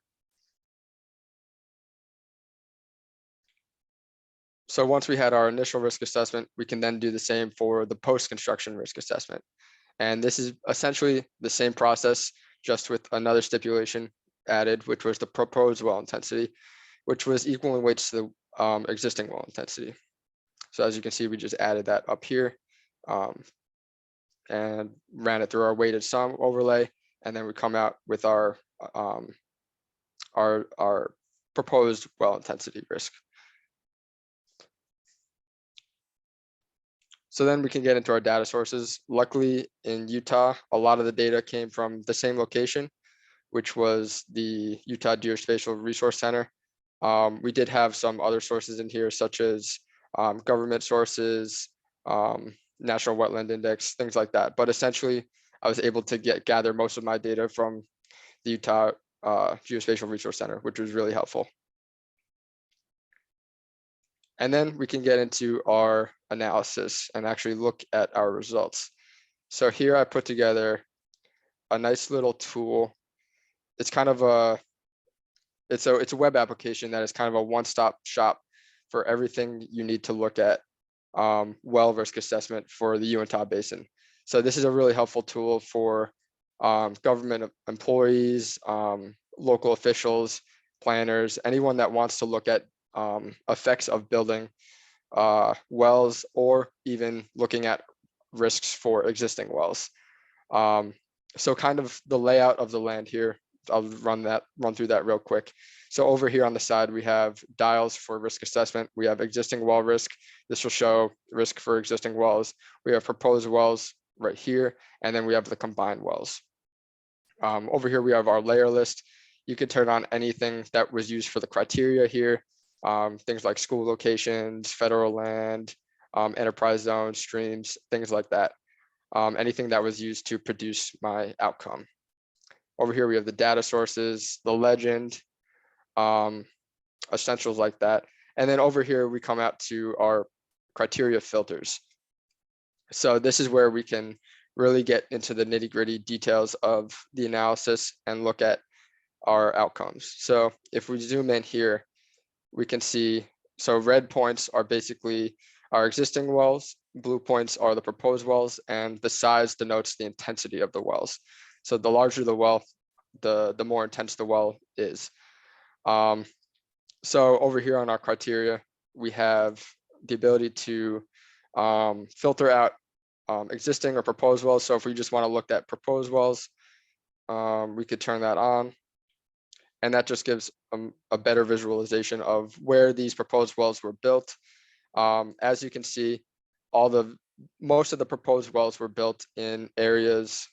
So once we had our initial risk assessment, we can then do the same for the post-construction risk assessment. And this is essentially the same process, just with another stipulation added, which was the proposed well intensity, which was equal in weights to the existing well intensity. So as you can see, we just added that up here and ran it through our weighted sum overlay, and then we come out with our proposed well intensity risk. So then we can get into our data sources. Luckily in Utah, a lot of the data came from the same location, which was the Utah Geospatial Resource Center. We did have some other sources in here, such as government sources, National Wetland Index, things like that. But essentially, I was able to gather most of my data from the Utah Geospatial Resource Center, which was really helpful. And then we can get into our analysis and actually look at our results. So here I put together a nice little tool. It's kind of it's a web application that is kind of a one-stop shop for everything you need to look at well risk assessment for the Uintah Basin. So this is a really helpful tool for government employees, local officials, planners, anyone that wants to look at effects of building wells, or even looking at risks for existing wells. So kind of the layout of the land here, I'll run through that real quick. So over here on the side, we have dials for risk assessment. We have existing well risk. This will show risk for existing wells. We have proposed wells right here, and then we have the combined wells. Over here, we have our layer list. You could turn on anything that was used for the criteria here. Things like school locations, federal land, enterprise zones, streams, things like that. Anything that was used to produce my outcome. Over here, we have the data sources, the legend, essentials like that. And then over here, we come out to our criteria filters. So this is where we can really get into the nitty-gritty details of the analysis and look at our outcomes. So if we zoom in here, we can see, so red points are basically our existing wells, blue points are the proposed wells, and the size denotes the intensity of the wells. So the larger the well, the more intense the well is. So over here on our criteria, we have the ability to filter out existing or proposed wells. So if we just want to look at proposed wells, we could turn that on. And that just gives a better visualization of where these proposed wells were built. As you can see, most of the proposed wells were built in areas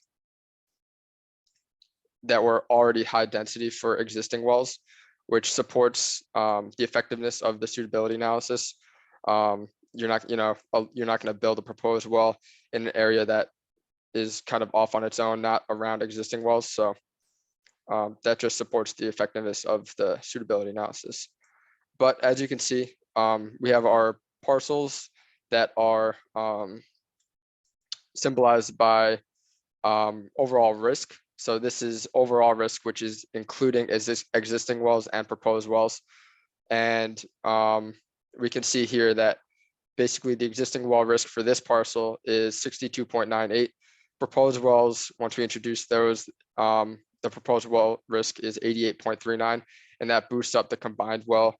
that were already high density for existing wells, which supports the effectiveness of the suitability analysis. you're not, you're not going to build a proposed well in an area that is kind of off on its own, not around existing wells. So that just supports the effectiveness of the suitability analysis. But as you can see, we have our parcels that are symbolized by overall risk. So this is overall risk, which is including existing wells and proposed wells. And we can see here that basically the existing well risk for this parcel is 62.98. Proposed wells, once we introduce those, the proposed well risk is 88.39, and that boosts up the combined well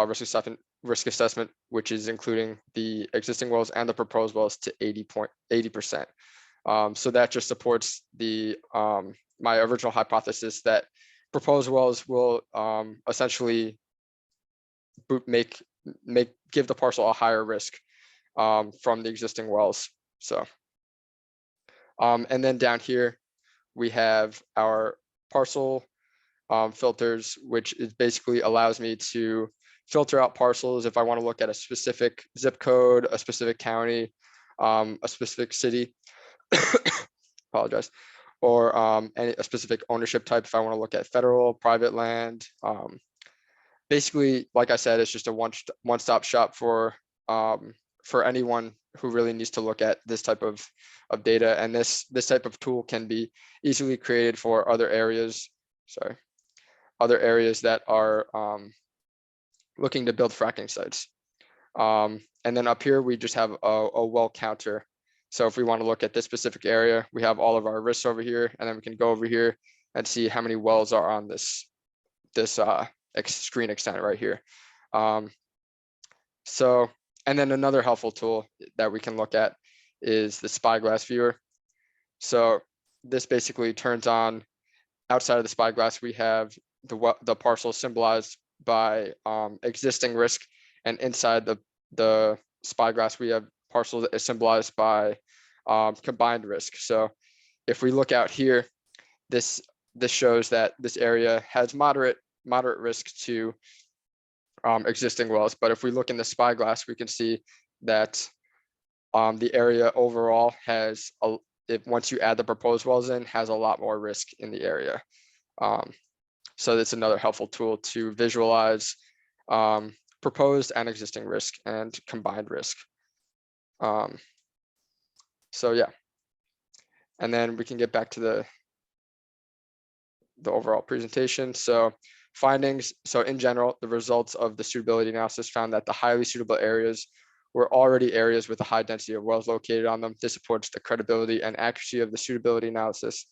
risk assessment, which is including the existing wells and the proposed wells, to 80%. So that just supports the my original hypothesis that proposed wells will essentially give the parcel a higher risk from the existing wells. So and then down here we have our parcel filters, which is basically allows me to filter out parcels if I want to look at a specific zip code, a specific county, a specific city, apologize, or a specific ownership type if I want to look at federal, private land. Basically, like I said, it's just a one-stop shop for anyone who really needs to look at this type of data. And this type of tool can be easily created for other areas. Other areas that are looking to build fracking sites. And then up here, we just have a well counter. So if we want to look at this specific area, we have all of our risks over here, and then we can go over here and see how many wells are on this screen extent right here. So, and then another helpful tool that we can look at is the spyglass viewer. So this basically turns on, outside of the spyglass, we have the parcel symbolized by existing risk, and inside the spyglass we have parcel that is symbolized by combined risk. So if we look out here, this shows that this area has moderate risk to existing wells. But if we look in the spyglass, we can see that the area overall has, once you add the proposed wells in, has a lot more risk in the area. So that's another helpful tool to visualize proposed and existing risk and combined risk. So yeah, and then we can get back to the overall presentation. So findings. So in general, the results of the suitability analysis found that the highly suitable areas were already areas with a high density of wells located on them. This supports the credibility and accuracy of the suitability analysis.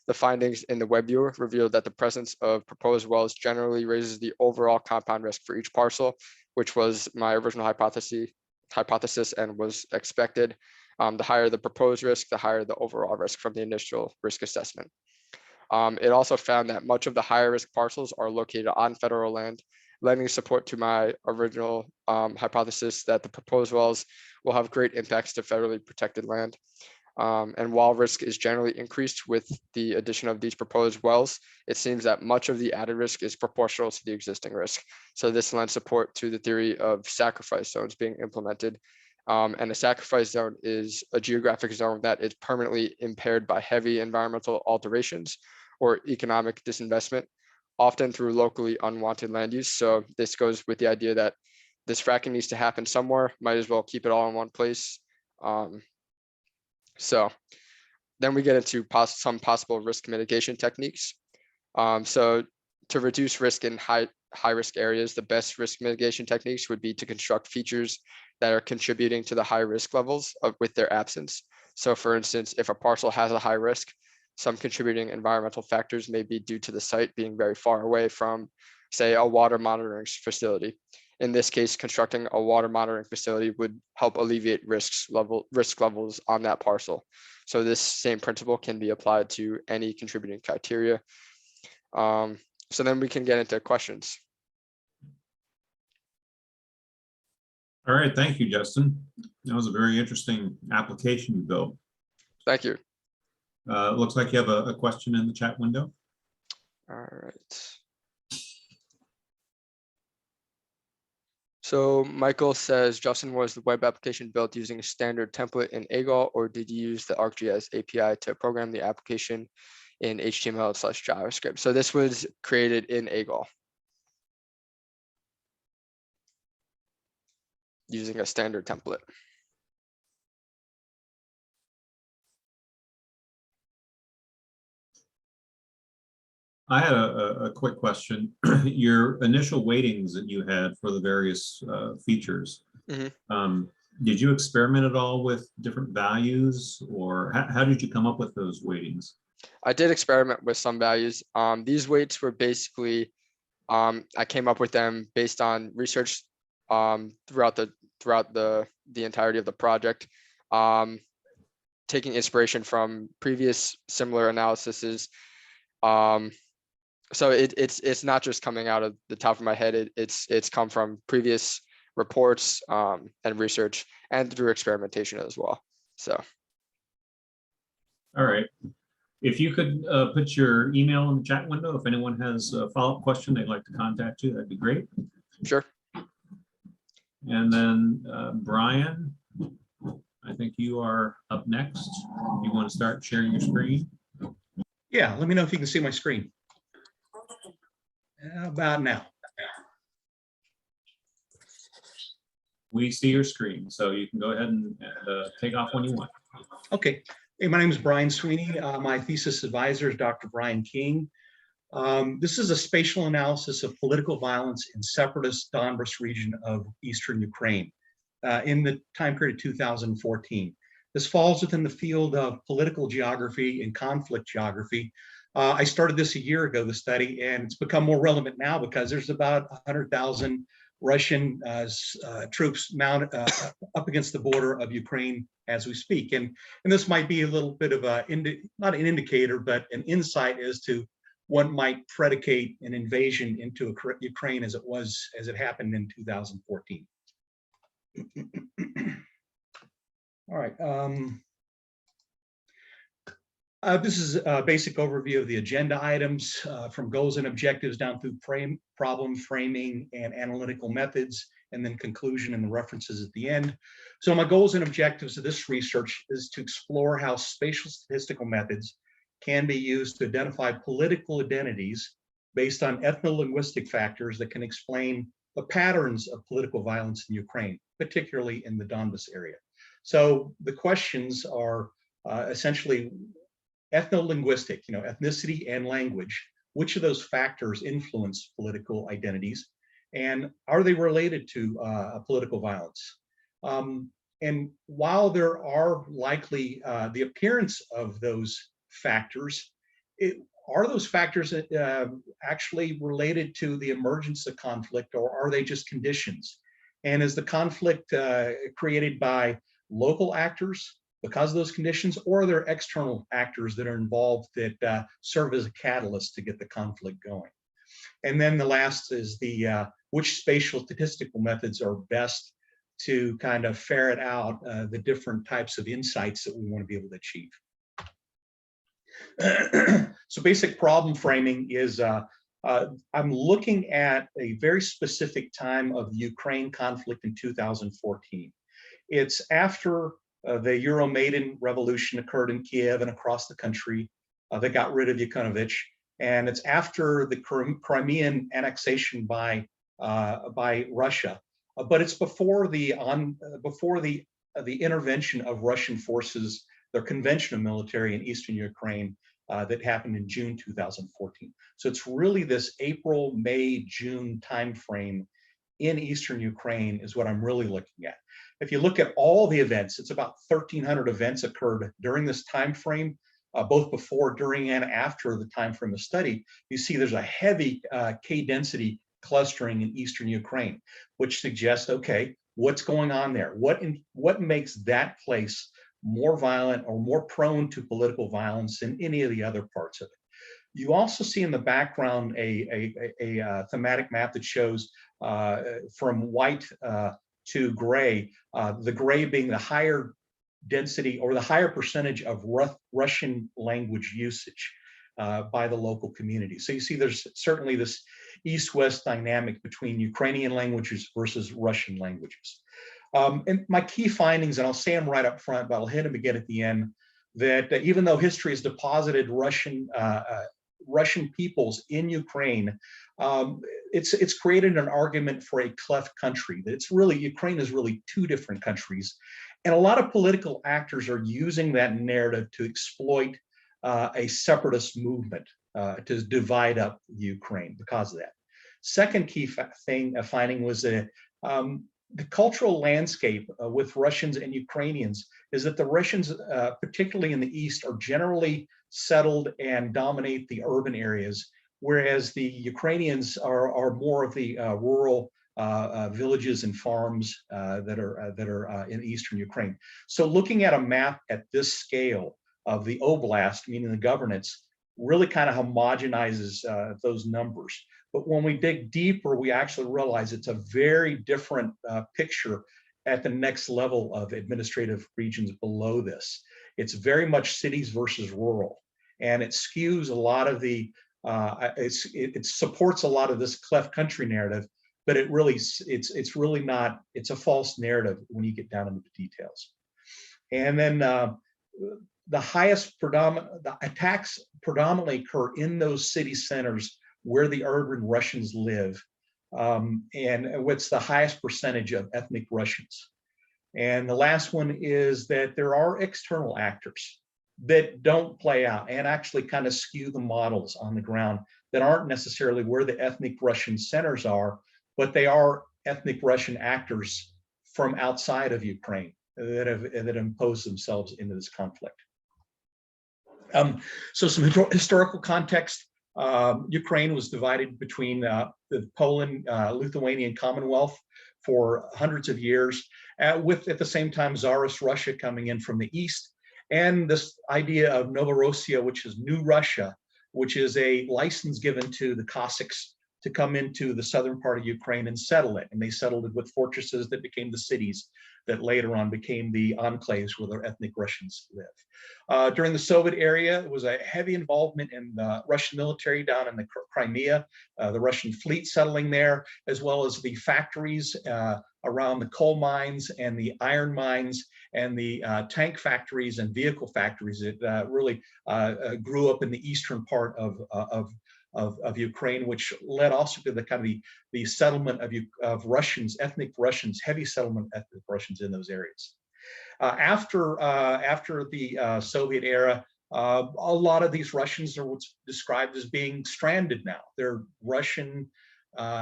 The findings in the web viewer revealed that the presence of proposed wells generally raises the overall compound risk for each parcel, which was my original hypothesis and was expected. The higher the proposed risk, the higher the overall risk from the initial risk assessment. It also found that much of the higher risk parcels are located on federal land, lending support to my original hypothesis that the proposed wells will have great impacts to federally protected land. And while risk is generally increased with the addition of these proposed wells, it seems that much of the added risk is proportional to the existing risk. So this lends support to the theory of sacrifice zones being implemented. And a sacrifice zone is a geographic zone that is permanently impaired by heavy environmental alterations or economic disinvestment, often through locally unwanted land use. So this goes with the idea that this fracking needs to happen somewhere, might as well keep it all in one place. So then we get into some possible risk mitigation techniques. So to reduce risk in high risk areas, the best risk mitigation techniques would be to construct features that are contributing to the high risk levels with their absence. So for instance, if a parcel has a high risk, some contributing environmental factors may be due to the site being very far away from, say, a water monitoring facility. In this case, constructing a water monitoring facility would help alleviate risk levels on that parcel. So this same principle can be applied to any contributing criteria. So then we can get into questions. All right, thank you, Justin. That was a very interesting application you built. Thank you. Looks like you have a question in the chat window. All right. So Michael says, Justin, was the web application built using a standard template in AGOL, or did you use the ArcGIS API to program the application in HTML/JavaScript? So this was created in AGOL using a standard template. I had a quick question. Your initial weightings that you had for the various features, did you experiment at all with different values, or how did you come up with those weightings? I did experiment with some values. These weights were basically, I came up with them based on research throughout the entirety of the project, taking inspiration from previous similar analyses. So it's not just coming out of the top of my head. It's come from previous reports and research, and through experimentation as well. So. All right. If you could put your email in the chat window, if anyone has a follow-up question they'd like to contact you, that'd be great. Sure. And then Brian, I think you are up next. You want to start sharing your screen? Yeah, let me know if you can see my screen. How about now? We see your screen, so you can go ahead and take off when you want. Okay. Hey, my name is Brian Sweeney. My thesis advisor is Dr. Brian King. This is a spatial analysis of political violence in separatist Donbas region of Eastern Ukraine in the time period 2014. This falls within the field of political geography and conflict geography. I started this a year ago, the study, and it's become more relevant now because there's about 100,000 Russian troops mounted up against the border of Ukraine as we speak. And this might be a little bit of not an indicator, but an insight as to what might predicate an invasion into Ukraine as it happened in 2014. All right. This is a basic overview of the agenda items from goals and objectives down through problem framing and analytical methods, and then conclusion and the references at the end. So my goals and objectives of this research is to explore how spatial statistical methods can be used to identify political identities based on ethno-linguistic factors that can explain the patterns of political violence in Ukraine, particularly in the Donbas area. So the questions are essentially ethno-linguistic, ethnicity and language. Which of those factors influence political identities, and are they related to political violence? And while there are likely the appearance of those factors, are those factors actually related to the emergence of conflict, or are they just conditions? And is the conflict created by local actors because of those conditions, or are there external actors that are involved that serve as a catalyst to get the conflict going? And then the last is the which spatial statistical methods are best to kind of ferret out the different types of insights that we want to be able to achieve. So basic problem framing is I'm looking at a very specific time of the Ukraine conflict in 2014. It's after the Euromaidan revolution occurred in Kiev and across the country. They got rid of Yanukovych, and it's after the Crimean annexation by Russia. But it's before the intervention of Russian forces, their conventional military in eastern Ukraine that happened in June 2014. So it's really this April, May, June timeframe in eastern Ukraine is what I'm really looking at. If you look at all the events, it's about 1,300 events occurred during this time frame, both before, during, and after the time frame of study. You see there's a heavy K-density clustering in eastern Ukraine, which suggests, okay, what's going on there? What makes that place more violent or more prone to political violence than any of the other parts of it? You also see in the background a thematic map that shows from white to gray, the gray being the higher density or the higher percentage of Russian language usage by the local community. So you see there's certainly this East-West dynamic between Ukrainian languages versus Russian languages. And my key findings, and I'll say them right up front, but I'll hit them again at the end, that even though history has deposited Russian peoples in Ukraine, it's created an argument for a cleft country. That it's really, Ukraine is really two different countries. And a lot of political actors are using that narrative to exploit a separatist movement to divide up Ukraine because of that. Second key finding was that the cultural landscape with Russians and Ukrainians is that the Russians, particularly in the East, are generally settled and dominate the urban areas, whereas the Ukrainians are more of the rural villages and farms that are in Eastern Ukraine. So looking at a map at this scale of the oblast, meaning the governance, really kind of homogenizes those numbers. But when we dig deeper, we actually realize it's a very different picture at the next level of administrative regions below this. It's very much cities versus rural, and it skews a lot of the, it supports a lot of this cleft country narrative, but it's really not, it's a false narrative when you get down into the details. And then the attacks predominantly occur in those city centers where the urban Russians live, and what's the highest percentage of ethnic Russians. And the last one is that there are external actors that don't play out and actually kind of skew the models on the ground that aren't necessarily where the ethnic Russian centers are, but they are ethnic Russian actors from outside of Ukraine that impose themselves into this conflict. So some historical context. Ukraine was divided between the Poland-Lithuanian Commonwealth for hundreds of years, with at the same time Tsarist Russia coming in from the east, and this idea of Novorossiya, which is New Russia, which is a license given to the Cossacks to come into the southern part of Ukraine and settle it. And they settled it with fortresses that became the cities that later on became the enclaves where the ethnic Russians live. During the Soviet era, it was a heavy involvement in the Russian military down in the Crimea, the Russian fleet settling there, as well as the factories around the coal mines and the iron mines and the tank factories and vehicle factories that really grew up in the eastern part of Ukraine, which led also to the kind of the settlement of Russians, ethnic Russians, heavy settlement of ethnic Russians in those areas. After the Soviet era, a lot of these Russians are what's described as being stranded now. They're Russian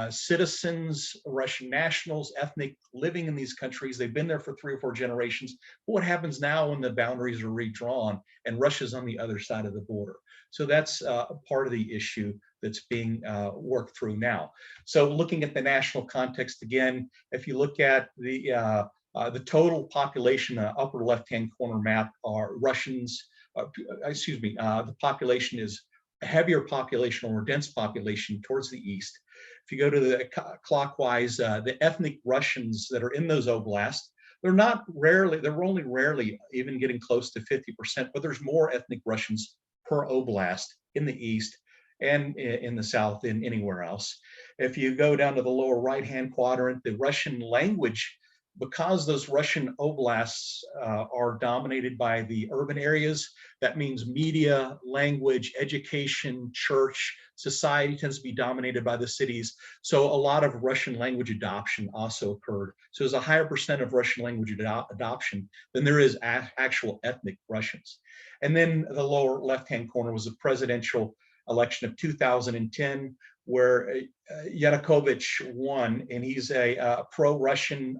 citizens, Russian nationals, ethnic, living in these countries. They've been there for 3 or 4 generations. But what happens now when the boundaries are redrawn and Russia's on the other side of the border? So that's part of the issue that's being worked through now. So looking at the national context again, if you look at the total population, upper left-hand corner map are Russians, the population is a heavier population or dense population towards the east. If you go to the clockwise, the ethnic Russians that are in those oblasts, they're only rarely even getting close to 50%, but there's more ethnic Russians per oblast in the east and in the south than anywhere else. If you go down to the lower right-hand quadrant, the Russian language, because those Russian oblasts are dominated by the urban areas, that means media, language, education, church, society tends to be dominated by the cities. So a lot of Russian language adoption also occurred. So there's a higher percent of Russian language adoption than there is actual ethnic Russians. And then the lower left-hand corner was the presidential election of 2010, where Yanukovych won, and he's a pro-Russian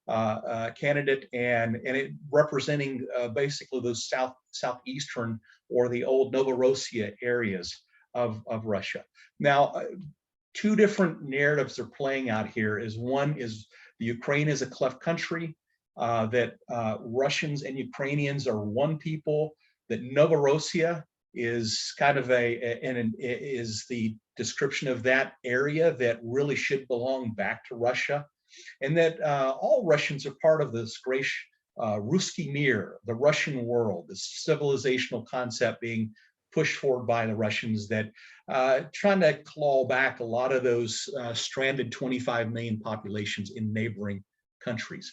candidate, and it representing basically those southeastern or the old Novorossiya areas of Russia. Now, 2 different narratives are playing out here. One is the Ukraine is a cleft country, that Russians and Ukrainians are one people, that Novorossiya is kind of is the description of that area that really should belong back to Russia, and that all Russians are part of this great Ruski Mir, the Russian world, this civilizational concept being pushed forward by the Russians that trying to claw back a lot of those stranded 25 million populations in neighboring countries.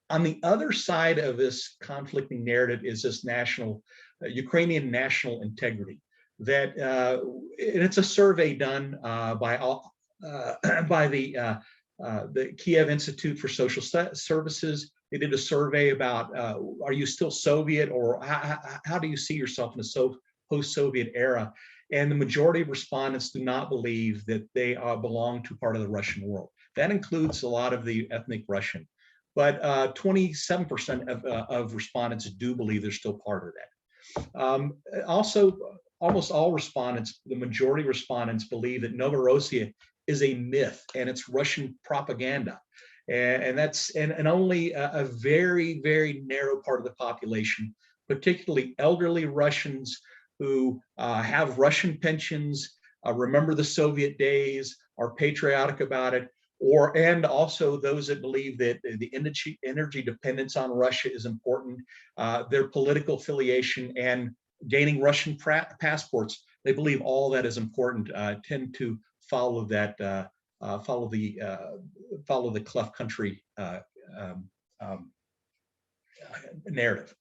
On the other side of this conflicting narrative is this Ukrainian national integrity. That and it's a survey done by the Kiev Institute for Social Services. They did a survey about are you still Soviet, or how do you see yourself in a post-Soviet era? And the majority of respondents do not believe that they belong to part of the Russian world. That includes a lot of the ethnic Russian, but 27% of respondents do believe they're still part of that. Also, almost all respondents, the majority of respondents, believe that Novorossiya is a myth and it's Russian propaganda. And that's only a very, very narrow part of the population, particularly elderly Russians who have Russian pensions, remember the Soviet days, are patriotic about it, and also those that believe that the energy dependence on Russia is important, their political affiliation and gaining Russian passports, they believe all that is important, tend to follow that, follow the cleft country narrative.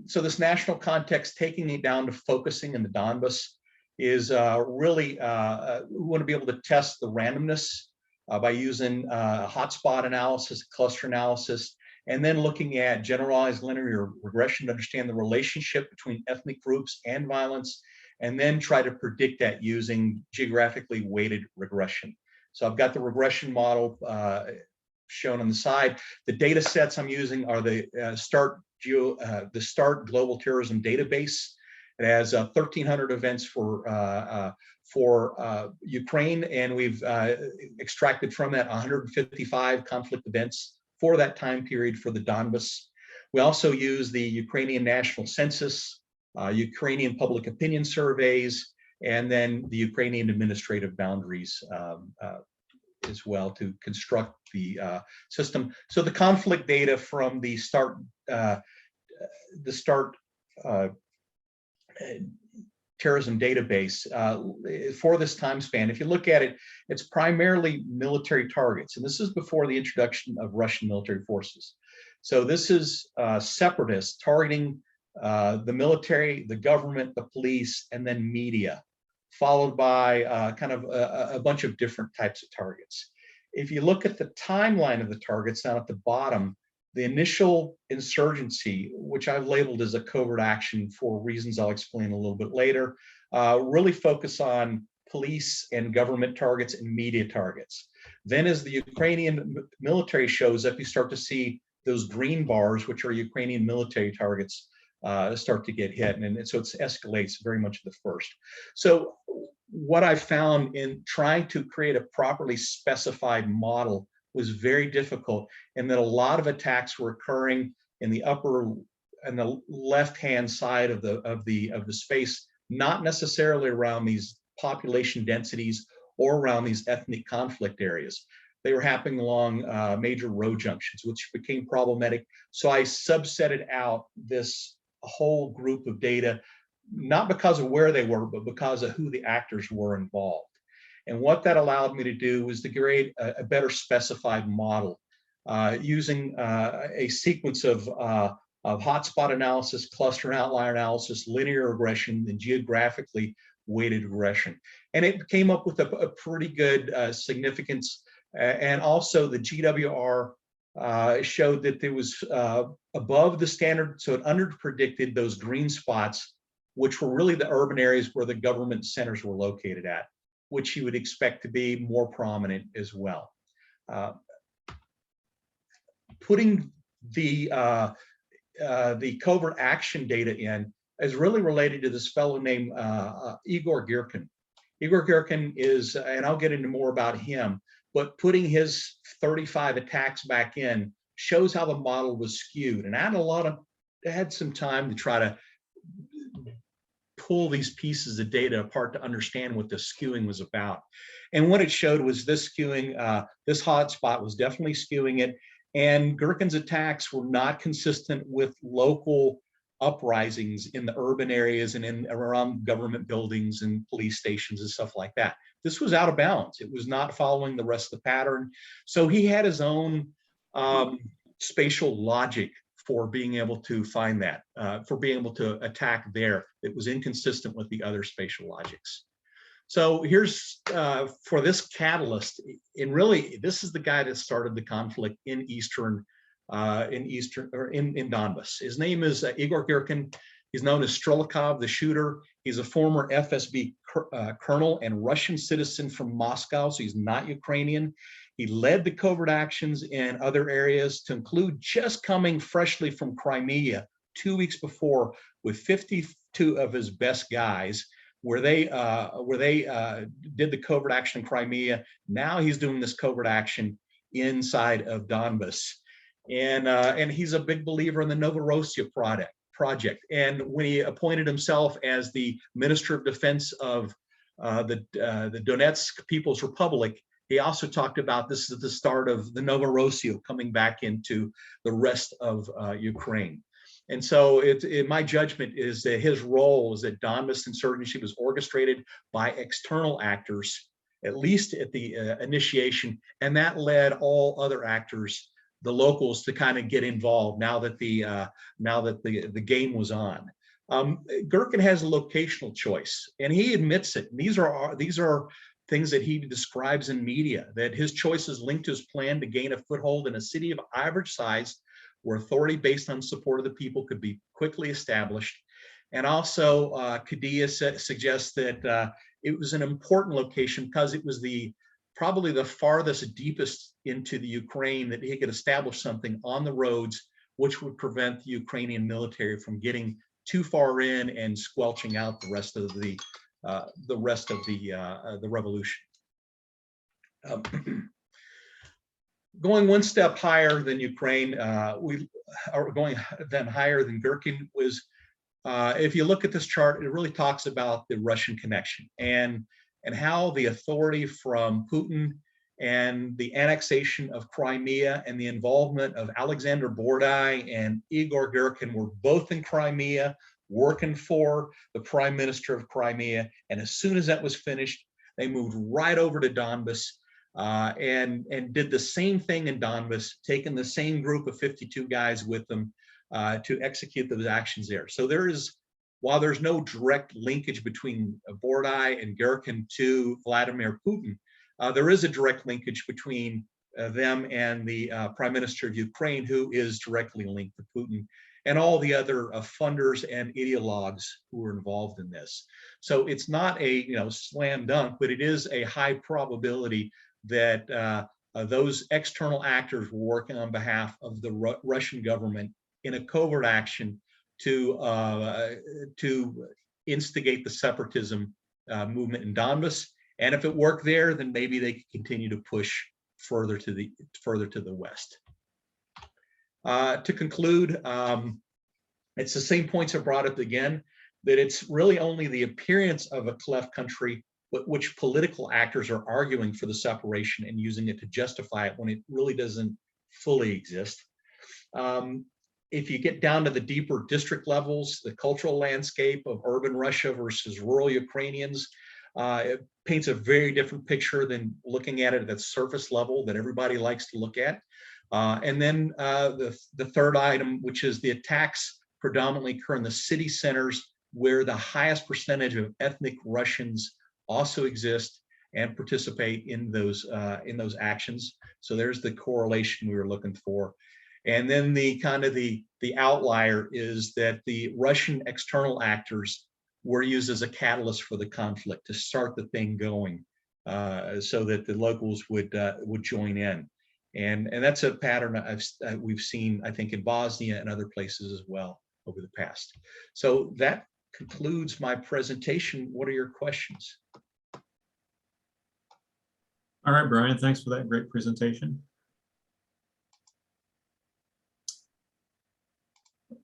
So this national context, taking it down to focusing in the Donbas, is really, we want to be able to test the randomness by using hotspot analysis, cluster analysis, and then looking at generalized linear regression to understand the relationship between ethnic groups and violence, and then try to predict that using geographically weighted regression. So I've got the regression model shown on the side. The data sets I'm using are the START Global Terrorism Database. It has 1,300 events for Ukraine, and we've extracted from that 155 conflict events for that time period for the Donbas. We also use the Ukrainian National Census, Ukrainian public opinion surveys, and then the Ukrainian administrative boundaries as well to construct the system. So the conflict data from the START terrorism database for this time span, if you look at it, it's primarily military targets. And this is before the introduction of Russian military forces. So this is separatists targeting the military, the government, the police, and then media, followed by kind of a bunch of different types of targets. If you look at the timeline of the targets down at the bottom, the initial insurgency, which I've labeled as a covert action for reasons I'll explain a little bit later, really focus on police and government targets and media targets. Then as the Ukrainian military shows up, you start to see those green bars, which are Ukrainian military targets, start to get hit. And so it escalates very much at the first. So what I found in trying to create a properly specified model was very difficult, and that a lot of attacks were occurring in the upper and the left-hand side of the space, not necessarily around these population densities or around these ethnic conflict areas. They were happening along major road junctions, which became problematic. So I subsetted out this whole group of data, not because of where they were, but because of who the actors were involved. And what that allowed me to do was to create a better specified model using a sequence of hotspot analysis, cluster and outlier analysis, linear regression, and geographically weighted regression. And it came up with a pretty good significance. And also the GWR showed that there was above the standard, so it under-predicted those green spots, which were really the urban areas where the government centers were located at, which you would expect to be more prominent as well. Putting the covert action data in is really related to this fellow named Igor Girkin. Igor Girkin is, and I'll get into more about him, but putting his 35 attacks back in shows how the model was skewed. And I had some time to try to pull these pieces of data apart to understand what the skewing was about. And what it showed was this skewing, this hotspot was definitely skewing it. And Girkin's attacks were not consistent with local uprisings in the urban areas and in around government buildings and police stations and stuff like that. This was out of bounds. It was not following the rest of the pattern. So he had his own spatial logic for being able to find that, for being able to attack there. It was inconsistent with the other spatial logics. So here's for this catalyst, and really this is the guy that started the conflict in Donbas. His name is Igor Girkin. He's known as Strelokov, the shooter. He's a former FSB colonel and Russian citizen from Moscow, so he's not Ukrainian. He led the covert actions in other areas, to include just coming freshly from Crimea 2 weeks before with 52 of his best guys, where they did the covert action in Crimea. Now he's doing this covert action inside of Donbas. And he's a big believer in the Novorossiya project. And when he appointed himself as the Minister of Defense of the Donetsk People's Republic, he also talked about this is the start of the Novorossiya coming back into the rest of Ukraine. And so my judgment is that his role is that Donbas insurgency was orchestrated by external actors, at least at the initiation, and that led all other actors, the locals, to kind of get involved now that the game was on. Girkin has a locational choice, and he admits it. These are things that he describes in media, that his choice is linked to his plan to gain a foothold in a city of average size, where authority based on support of the people could be quickly established. And also, Kadia suggests that it was an important location because it was probably the farthest, deepest into the Ukraine that he could establish something on the roads, which would prevent the Ukrainian military from getting too far in and squelching out the rest of the revolution. Going one step higher than Ukraine, we are going then higher than Girkin was. If you look at this chart, it really talks about the Russian connection and how the authority from Putin and the annexation of Crimea and the involvement of Alexander Bordai and Igor Girkin were both in Crimea, working for the prime minister of Crimea. And as soon as that was finished, they moved right over to Donbas and did the same thing in Donbas, taking the same group of 52 guys with them to execute those actions there. So while there's no direct linkage between Bordai and Girkin to Vladimir Putin, there is a direct linkage between them and the prime minister of Ukraine, who is directly linked to Putin, and all the other funders and ideologues who were involved in this. So it's not a slam dunk, but it is a high probability that those external actors were working on behalf of the Russian government in a covert action to instigate the separatism movement in Donbas. And if it worked there, then maybe they could continue to push further to the west. To conclude, it's the same points I brought up again, that it's really only the appearance of a cleft country, but which political actors are arguing for the separation and using it to justify it when it really doesn't fully exist. If you get down to the deeper district levels, the cultural landscape of urban Russia versus rural Ukrainians, it paints a very different picture than looking at it at the surface level that everybody likes to look at. And then the third item, which is the attacks predominantly occur in the city centers, where the highest percentage of ethnic Russians also exist and participate in those actions. So there's the correlation we were looking for. And then the outlier is that the Russian external actors were used as a catalyst for the conflict to start the thing going, so that the locals would join in. And that's a pattern we've seen, I think, in Bosnia and other places as well over the past. So that concludes my presentation. What are your questions? All right, Brian, thanks for that great presentation.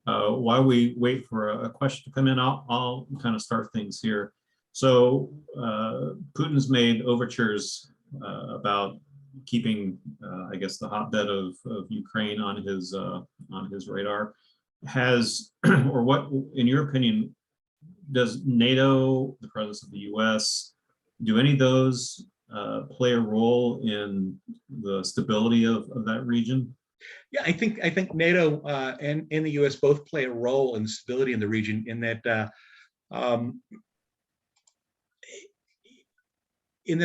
While we wait for a question to come in, I'll kind of start things here. So Putin's made overtures about keeping, I guess, the hotbed of Ukraine on his radar. has, or what, in your opinion, does NATO, the presence of the US, do any of those play a role in the stability of that region? Yeah, I think NATO and the U.S. both play a role in the stability in the region, in that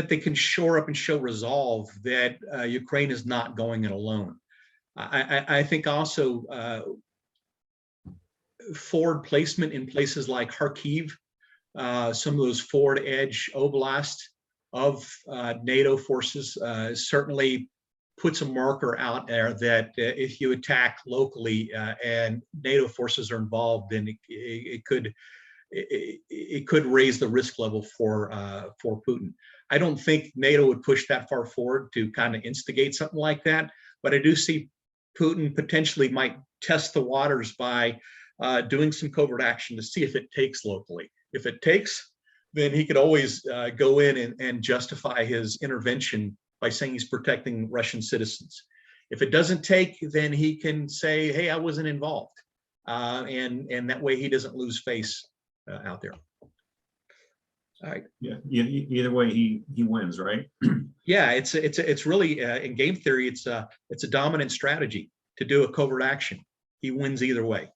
they can shore up and show resolve that Ukraine is not going it alone. I think also forward placement in places like Kharkiv, some of those forward edge oblast of NATO forces certainly puts a marker out there that if you attack locally and NATO forces are involved, then it could raise the risk level for Putin. I don't think NATO would push that far forward to kind of instigate something like that, but I do see Putin potentially might test the waters by doing some covert action to see if it takes locally. If it takes, then he could always go in and justify his intervention by saying he's protecting Russian citizens. If it doesn't take, then he can say, hey, I wasn't involved. And that way he doesn't lose face out there. All right. Yeah, either way he wins, right? Yeah, it's really in game theory, it's a dominant strategy to do a covert action. He wins either way.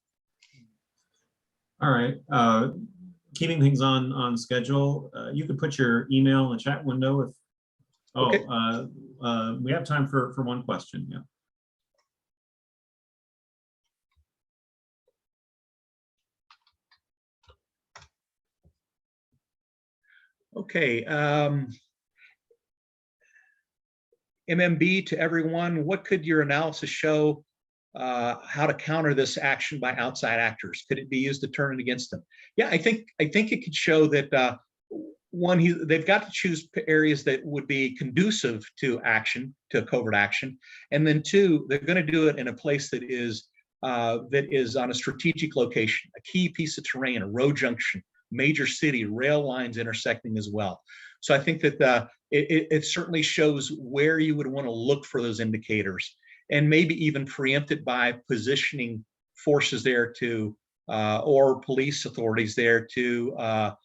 All right. Keeping things on schedule, you can put your email in the chat window if. Oh, Okay. We have time for one question. Yeah. Okay. MMB to everyone, what could your analysis show how to counter this action by outside actors? Could it be used to turn it against them? Yeah, I think it could show that one, they've got to choose areas that would be conducive to action, to covert action, and then two, they're going to do it in a place that is on a strategic location, a key piece of terrain, a road junction, major city, rail lines intersecting as well. So I think that it certainly shows where you would want to look for those indicators, and maybe even preempt it by positioning forces there to or police authorities there to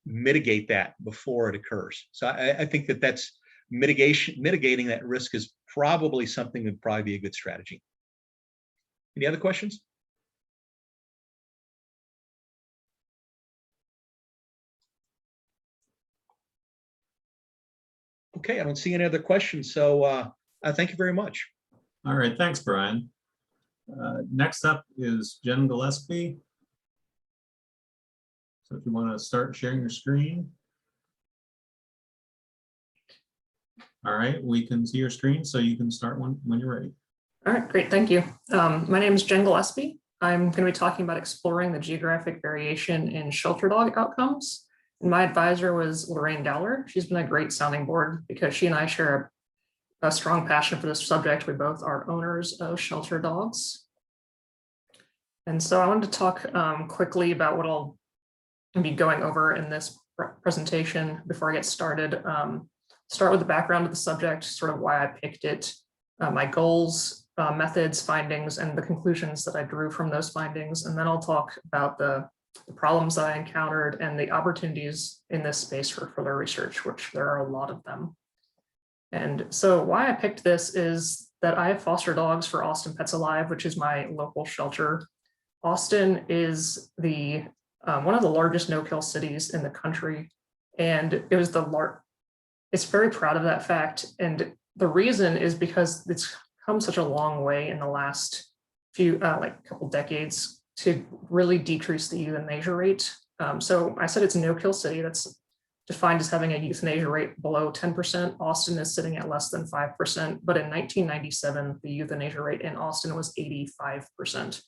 mitigate that before it occurs. So I think that's mitigating that risk is probably something that would probably be a good strategy. Any other questions? Okay, I don't see any other questions. So thank you very much. All right. Thanks, Brian. Next up is Jen Gillespie. So if you want to start sharing your screen. All right, we can see your screen, so you can start when you're ready. All right, great, thank you. My name is Jen Gillespie. I'm going to be talking about exploring the geographic variation in shelter dog outcomes. And my advisor was Lorraine Dowler. She's been a great sounding board because she and I share a strong passion for this subject. We both are owners of shelter dogs. And so I wanted to talk quickly about what I'll be going over in this presentation before I get started. Start with the background of the subject, sort of why I picked it, my goals, methods, findings, and the conclusions that I drew from those findings. And then I'll talk about the problems that I encountered and the opportunities in this space for further research, which there are a lot of them. And so why I picked this is that I have foster dogs for Austin Pets Alive, which is my local shelter. Austin is the one of the largest no-kill cities in the country, and it was it's very proud of that fact. And the reason is because it's come such a long way in the last few couple decades to really decrease the euthanasia rate. So I said it's a no-kill city. That's defined as having a euthanasia rate below 10%. Austin is sitting at less than 5%, but in 1997, the euthanasia rate in Austin was 85%.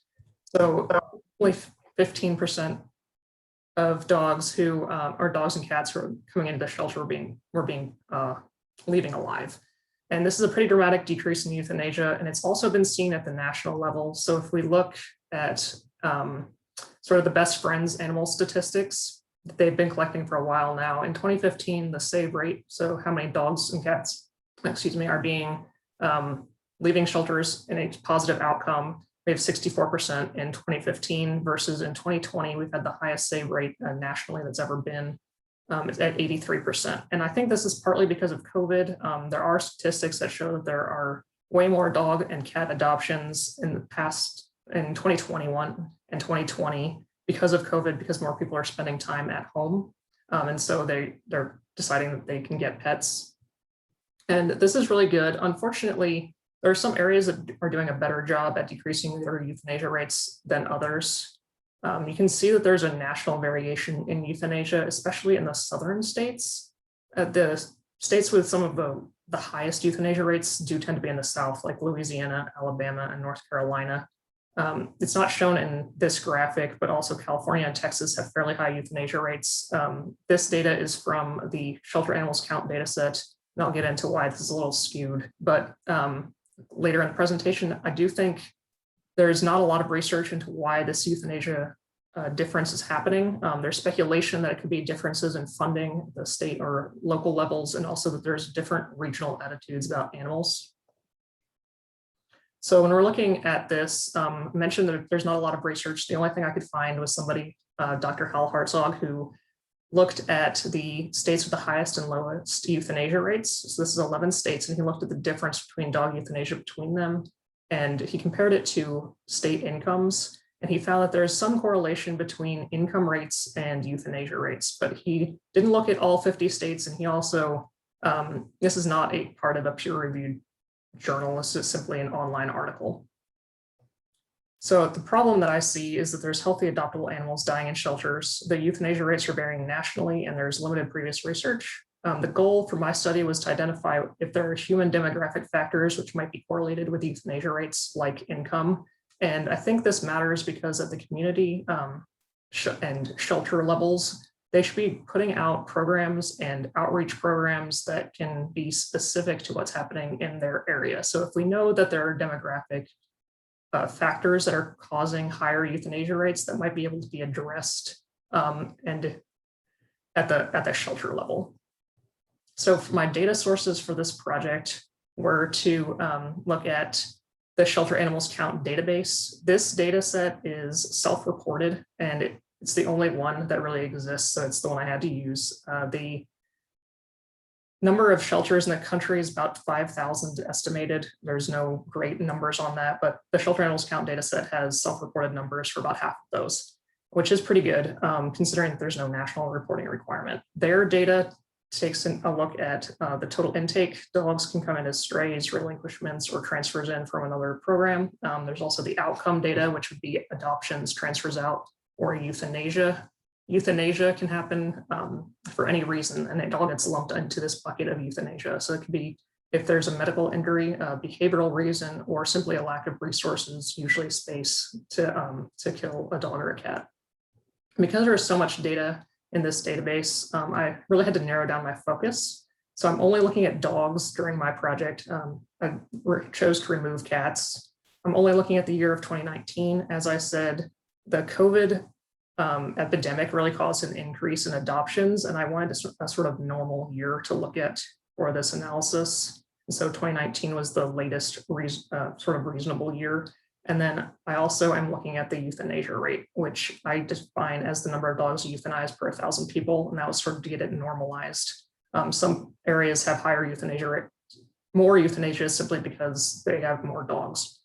So only 15% of dogs who are dogs and cats who are coming into the shelter were leaving alive. And this is a pretty dramatic decrease in euthanasia, and it's also been seen at the national level. So if we look at sort of the best friends animal statistics that they've been collecting for a while now, in 2015, the save rate, so how many dogs and cats, are being leaving shelters in a positive outcome, We have 64% in 2015 versus in 2020, we've had the highest save rate nationally that's ever been. It's at 83%. And I think this is partly because of COVID. There are statistics that show that there are way more dog and cat adoptions in the past in 2021 and 2020 because of COVID, because more people are spending time at home. And so they're deciding that they can get pets. And this is really good. Unfortunately, there are some areas that are doing a better job at decreasing their euthanasia rates than others. You can see that there's a national variation in euthanasia, especially in the southern states. The states with some of the highest euthanasia rates do tend to be in the South, like Louisiana, Alabama, and North Carolina. It's not shown in this graphic, but also California and Texas have fairly high euthanasia rates. This data is from the Shelter Animals Count data set, and I'll get into why this is a little skewed. But later in the presentation, I do think there's not a lot of research into why this euthanasia difference is happening. There's speculation that it could be differences in funding the state or local levels, and also that there's different regional attitudes about animals. So when we're looking at this, I mentioned that there's not a lot of research. The only thing I could find was somebody, Dr. Hal Hartzog, who looked at the states with the highest and lowest euthanasia rates. So this is 11 states, and he looked at the difference between dog euthanasia between them. And he compared it to state incomes. And he found that there's some correlation between income rates and euthanasia rates, but he didn't look at all 50 states. And he also, this is not a part of a peer-reviewed journal. This is simply an online article. So the problem that I see is that there's healthy adoptable animals dying in shelters. The euthanasia rates are varying nationally, and there's limited previous research. The goal for my study was to identify if there are human demographic factors which might be correlated with euthanasia rates, like income. And I think this matters because at the community and shelter levels, they should be putting out programs and outreach programs that can be specific to what's happening in their area. So if we know that there are demographic factors that are causing higher euthanasia rates, that might be able to be addressed and at the shelter level. So for my data sources for this project were to look at the Shelter Animals Count database. This data set is self-reported, and it's the only one that really exists, so it's the one I had to use. The number of shelters in the country is about 5,000 estimated. There's no great numbers on that, but the Shelter Animals Count data set has self-reported numbers for about half of those, which is pretty good considering that there's no national reporting requirement. Their data takes a look at the total intake. Dogs can come in as strays, relinquishments, or transfers in from another program. There's also the outcome data, which would be adoptions, transfers out, or euthanasia. Euthanasia can happen for any reason, and it all gets lumped into this bucket of euthanasia. So it could be if there's a medical injury, a behavioral reason, or simply a lack of resources, usually space to kill a dog or a cat. Because there's so much data in this database, I really had to narrow down my focus. So I'm only looking at dogs during my project. I chose to remove cats. I'm only looking at the year of 2019. As I said, the COVID epidemic really caused an increase in adoptions, and I wanted a sort of normal year to look at for this analysis. And so 2019 was the latest sort of reasonable year. And then I also am looking at the euthanasia rate, which I define as the number of dogs euthanized per 1,000 people, and that was sort of to get it normalized. Some areas have higher euthanasia rate, more euthanasia simply because they have more dogs.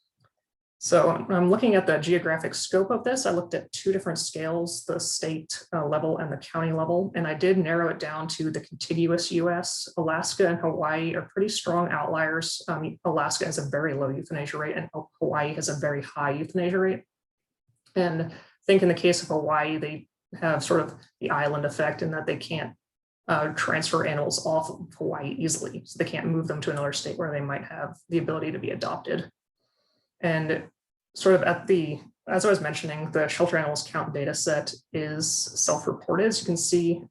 So I'm looking at the geographic scope of this. I looked at two different scales, the state level and the county level, and I did narrow it down to the contiguous US. Alaska and Hawaii are pretty strong outliers. Alaska has a very low euthanasia rate, and Hawaii has a very high euthanasia rate. And I think in the case of Hawaii, they have sort of the island effect in that they can't transfer animals off of Hawaii easily. So they can't move them to another state where they might have the ability to be adopted. And sort of as I was mentioning, the Shelter Animals Count data set is self-reported. As you can see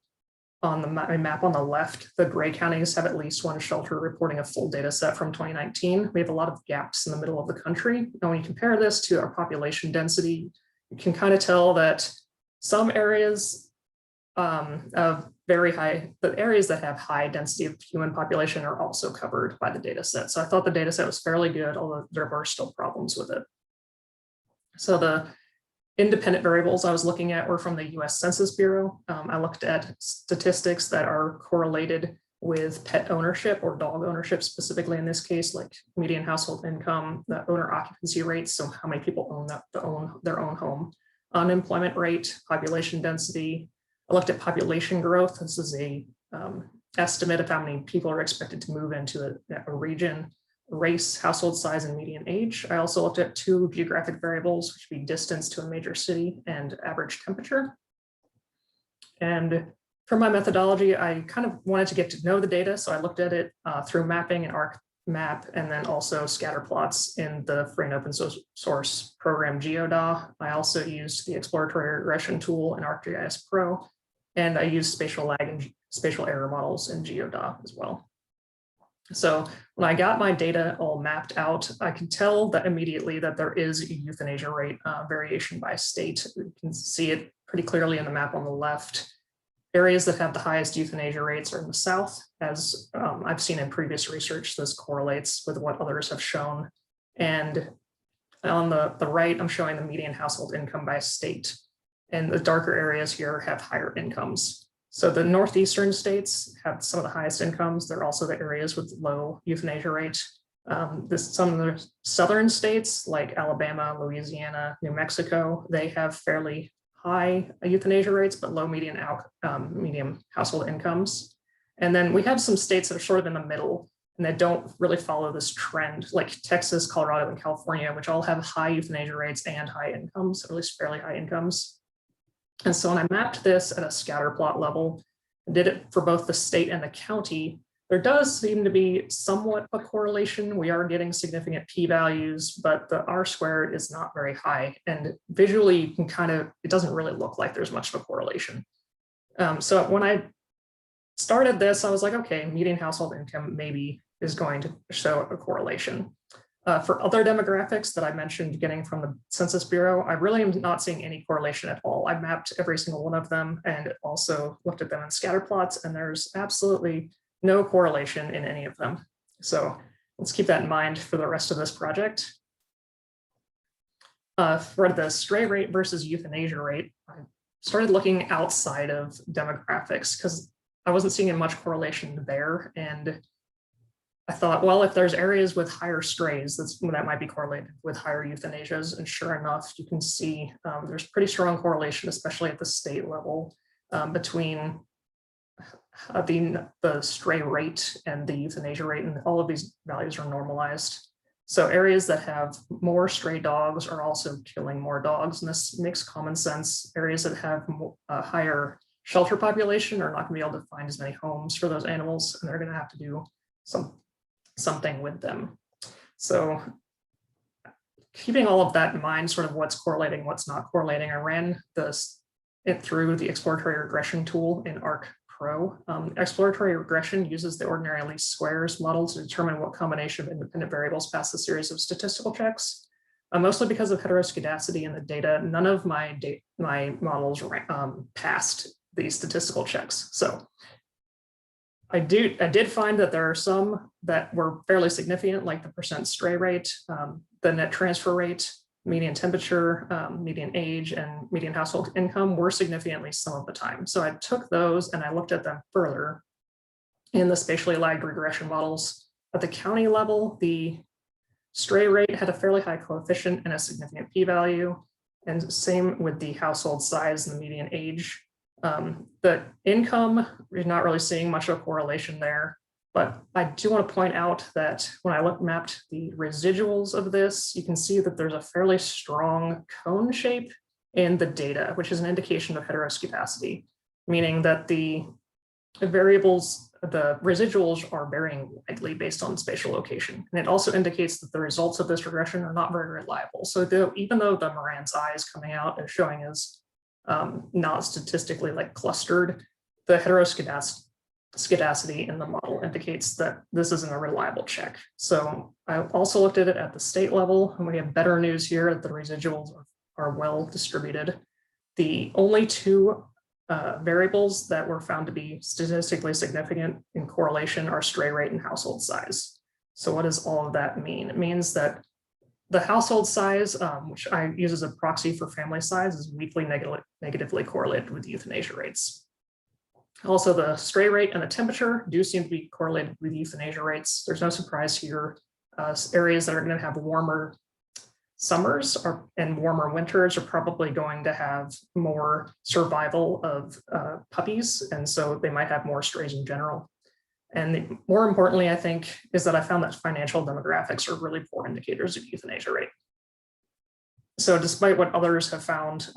on the map on the left, the gray counties have at least one shelter reporting a full data set from 2019. We have a lot of gaps in the middle of the country. And when you compare this to our population density, you can kind of tell that some areas of very high, the areas that have high density of human population are also covered by the data set. So I thought the data set was fairly good, although there were still problems with it. So the independent variables I was looking at were from the US Census Bureau. I looked at statistics that are correlated with pet ownership or dog ownership, specifically in this case, like median household income, the owner occupancy rates, so how many people own their own home, unemployment rate, population density. I looked at population growth. This is a estimate of how many people are expected to move into a region, race, household size, and median age. I also looked at 2 geographic variables, which would be distance to a major city and average temperature. And for my methodology, I kind of wanted to get to know the data. So I looked at it through mapping and ArcMap, and then also scatter plots in the free and open source program GeoDA. I also used the exploratory regression tool in ArcGIS Pro, and I used spatial lag and spatial error models in GeoDA as well. So when I got my data all mapped out, I could tell that immediately that there is a euthanasia rate variation by state. You can see it pretty clearly in the map on the left. Areas that have the highest euthanasia rates are in the South, as I've seen in previous research. This correlates with what others have shown. And on the right, I'm showing the median household income by state. And the darker areas here have higher incomes. So the northeastern states have some of the highest incomes. They're also the areas with low euthanasia rate. Some of the southern states like Alabama, Louisiana, New Mexico, they have fairly high euthanasia rates, but low median household incomes. And then we have some states that are sort of in the middle and that don't really follow this trend, like Texas, Colorado, and California, which all have high euthanasia rates and high incomes, or at least fairly high incomes. And so when I mapped this at a scatter plot level, did it for both the state and the county, there does seem to be somewhat a correlation. We are getting significant p-values, but the R-squared is not very high. And visually, you can it doesn't really look like there's much of a correlation. So when I started this, I was like, okay, median household income maybe is going to show a correlation. For other demographics that I mentioned getting from the Census Bureau, I really am not seeing any correlation at all. I mapped every single one of them and also looked at them in scatter plots, and there's absolutely no correlation in any of them. So let's keep that in mind for the rest of this project. For the stray rate versus euthanasia rate, I started looking outside of demographics because I wasn't seeing much correlation there. And I thought, well, if there's areas with higher strays, that might be correlated with higher euthanasias. And sure enough, you can see there's pretty strong correlation, especially at the state level, between the stray rate and the euthanasia rate, and all of these values are normalized. So areas that have more stray dogs are also killing more dogs, and this makes common sense. Areas that have a higher shelter population are not going to be able to find as many homes for those animals, and they're going to have to do something with them. So keeping all of that in mind, sort of what's correlating, what's not correlating, I ran it through the exploratory regression tool in Arc Pro. Exploratory regression uses the ordinary least squares model to determine what combination of independent variables pass a series of statistical checks. Mostly because of heteroscedasticity in the data, none of my models passed these statistical checks. So I did find that there are some that were fairly significant, like the percent stray rate, the net transfer rate, median temperature, median age, and median household income were significantly some of the time. So I took those and I looked at them further in the spatially lagged regression models. At the county level, the stray rate had a fairly high coefficient and a significant p-value, and same with the household size and the median age. The income, we're not really seeing much of a correlation there, but I do want to point out that when I mapped the residuals of this, you can see that there's a fairly strong cone shape in the data, which is an indication of heteroscedasticity, meaning that the variables, the residuals are varying widely based on spatial location. And it also indicates that the results of this regression are not very reliable. So even though the Moran's eyes coming out is showing as not statistically like clustered, the heteroscedasticity in the model indicates that this isn't a reliable check. So I also looked at it at the state level, and we have better news here that the residuals are well distributed. The only two variables that were found to be statistically significant in correlation are stray rate and household size. So what does all of that mean? It means that The household size, which I use as a proxy for family size, is weakly negatively correlated with euthanasia rates. Also, the stray rate and the temperature do seem to be correlated with euthanasia rates. There's no surprise here. Areas that are going to have warmer summers and warmer winters are probably going to have more survival of puppies, and so they might have more strays in general. And more importantly, I think, is that I found that financial demographics are really poor indicators of euthanasia rate. So despite what others have found,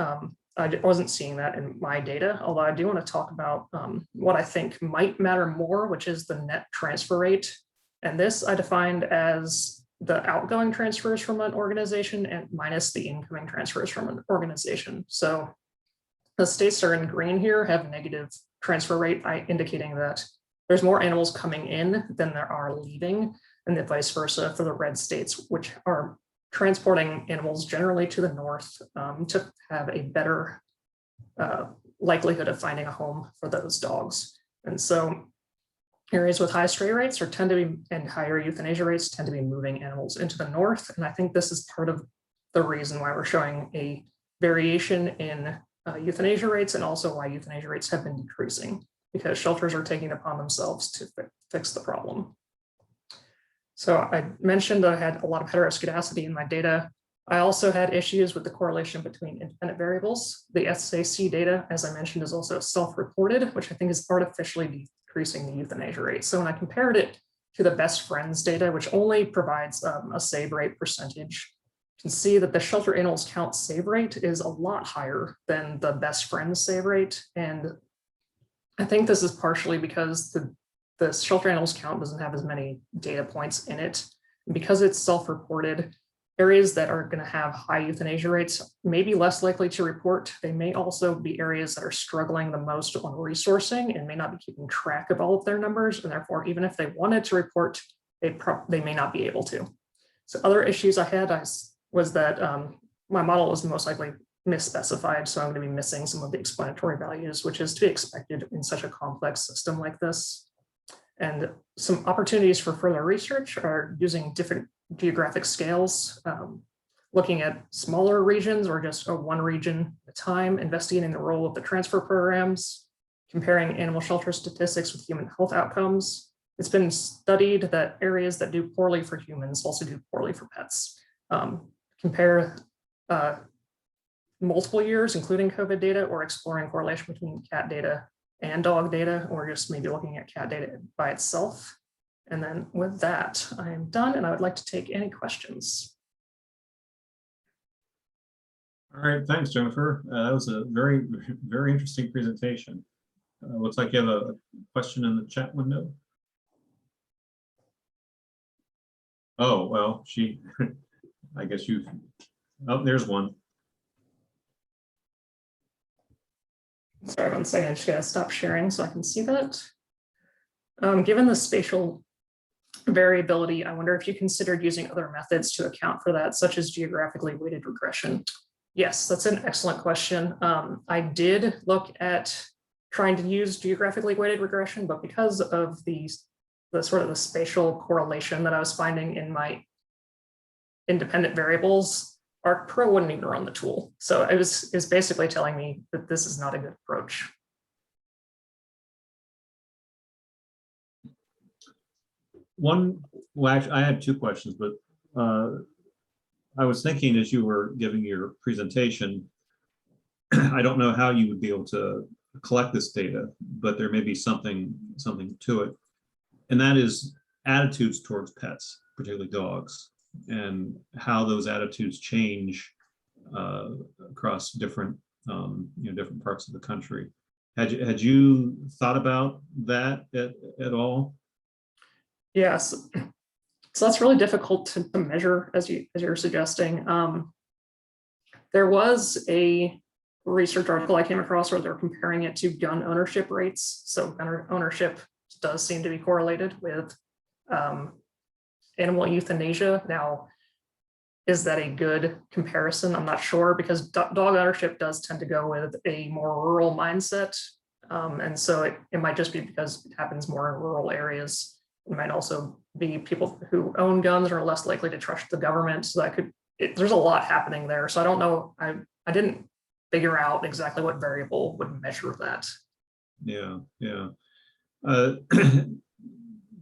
I wasn't seeing that in my data, although I do want to talk about what I think might matter more, which is the net transfer rate. And this I defined as the outgoing transfers from an organization and minus the incoming transfers from an organization. So the states that are in green here have negative transfer rate, indicating that there's more animals coming in than there are leaving, and the vice versa for the red states, which are transporting animals generally to the north to have a better likelihood of finding a home for those dogs. And so areas with high stray rates tend to be, and higher euthanasia rates tend to be moving animals into the north. And I think this is part of the reason why we're showing a variation in euthanasia rates, and also why euthanasia rates have been decreasing, because shelters are taking it upon themselves to fix the problem. So I mentioned that I had a lot of heteroscedasticity in my data. I also had issues with the correlation between independent variables. The SAC data, as I mentioned, is also self-reported, which I think is artificially decreasing the euthanasia rate. So when I compared it to the best friends data, which only provides a save rate percentage, you can see that the shelter animals count save rate is a lot higher than the best friends save rate. And I think this is partially because the shelter animals count doesn't have as many data points in it. And because it's self-reported, areas that are going to have high euthanasia rates may be less likely to report. They may also be areas that are struggling the most on resourcing and may not be keeping track of all of their numbers. And therefore, even if they wanted to report, they may not be able to. So other issues I had was that my model was most likely misspecified. So I'm going to be missing some of the explanatory values, which is to be expected in such a complex system like this. And some opportunities for further research are using different geographic scales, looking at smaller regions or just one region at a time, investigating the role of the transfer programs, comparing animal shelter statistics with human health outcomes. It's been studied that areas that do poorly for humans also do poorly for pets. Compare multiple years, including COVID data, or exploring correlation between cat data and dog data, or just maybe looking at cat data by itself. And then with that, I am done, and I would like to take any questions. All right, thanks, Jennifer. That was a very, very interesting presentation. Looks like you have a question in the chat window. Oh, well, I guess oh, there's one. Sorry, 1 second, I just gotta stop sharing so I can see that. Given the spatial variability, I wonder if you considered using other methods to account for that, such as geographically weighted regression. Yes, that's an excellent question. I did look at trying to use geographically weighted regression, but because of the sort of the spatial correlation that I was finding in my independent variables, ArcPro wouldn't even run the tool. So it was basically telling me that this is not a good approach. Well, actually, I had two questions, but I was thinking as you were giving your presentation, I don't know how you would be able to collect this data, but there may be something to it. And that is attitudes towards pets, particularly dogs, and how those attitudes change across different different parts of the country. Had you thought about that at all? Yes. So that's really difficult to measure, as you're suggesting. There was a research article I came across where they're comparing it to gun ownership rates. So gun ownership does seem to be correlated with animal euthanasia. Now, is that a good comparison? I'm not sure, because dog ownership does tend to go with a more rural mindset. And so it might just be because it happens more in rural areas. It might also be people who own guns are less likely to trust the government. So that could there's a lot happening there. So I don't know. I didn't figure out exactly what variable would measure that. Yeah, yeah.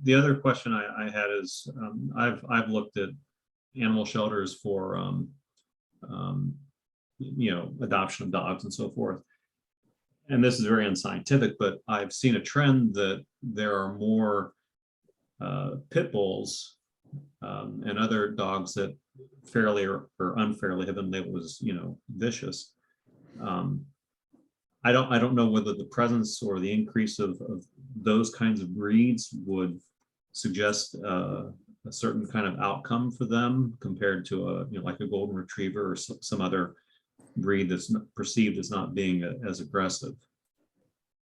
The other question I had is, I've looked at animal shelters for, adoption of dogs and so forth. And this is very unscientific, but I've seen a trend that there are more pit bulls and other dogs that fairly or unfairly have been labeled as, vicious. I don't know whether the presence or the increase of those kinds of breeds would suggest a certain kind of outcome for them compared to like a golden retriever or some other breed that's perceived as not being as aggressive.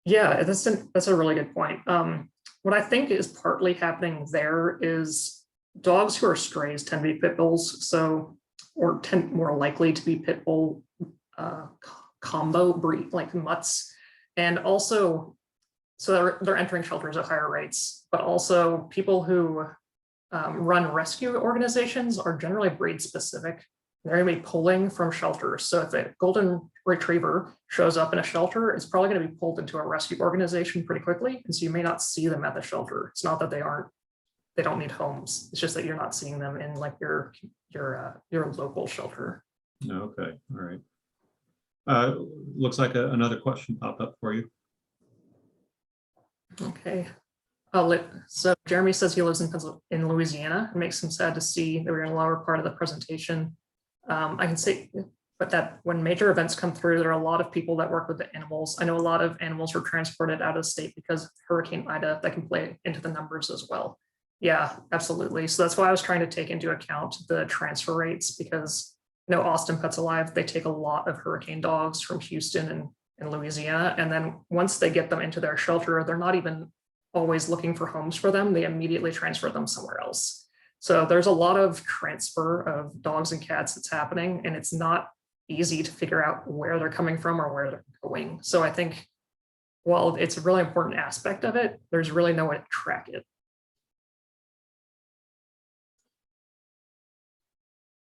Yeah, that's a really good point. What I think is partly happening there is dogs who are strays tend to be pit bulls, or tend more likely to be pit bull combo breed, like mutts, and also, so they're entering shelters at higher rates, but also people who run rescue organizations are generally breed specific. They're going to be pulling from shelters. So if a golden retriever shows up in a shelter, it's probably going to be pulled into a rescue organization pretty quickly. And so you may not see them at the shelter. It's not that they don't need homes. It's just that you're not seeing them in like your local shelter. Okay, all right. Looks like another question popped up for you. Okay. So Jeremy says he lives in Louisiana. It makes him sad to see that we're in the lower part of the presentation. I can say, but that when major events come through, there are a lot of people that work with the animals. I know a lot of animals were transported out of state because of Hurricane Ida. That can play into the numbers as well. Yeah, absolutely. So that's why I was trying to take into account the transfer rates, because Austin Pets Alive, they take a lot of hurricane dogs from Houston and Louisiana. And then once they get them into their shelter, they're not even always looking for homes for them. They immediately transfer them somewhere else. So there's a lot of transfer of dogs and cats that's happening, and it's not easy to figure out where they're coming from or where they're going. So I think while it's a really important aspect of it, there's really no way to track it.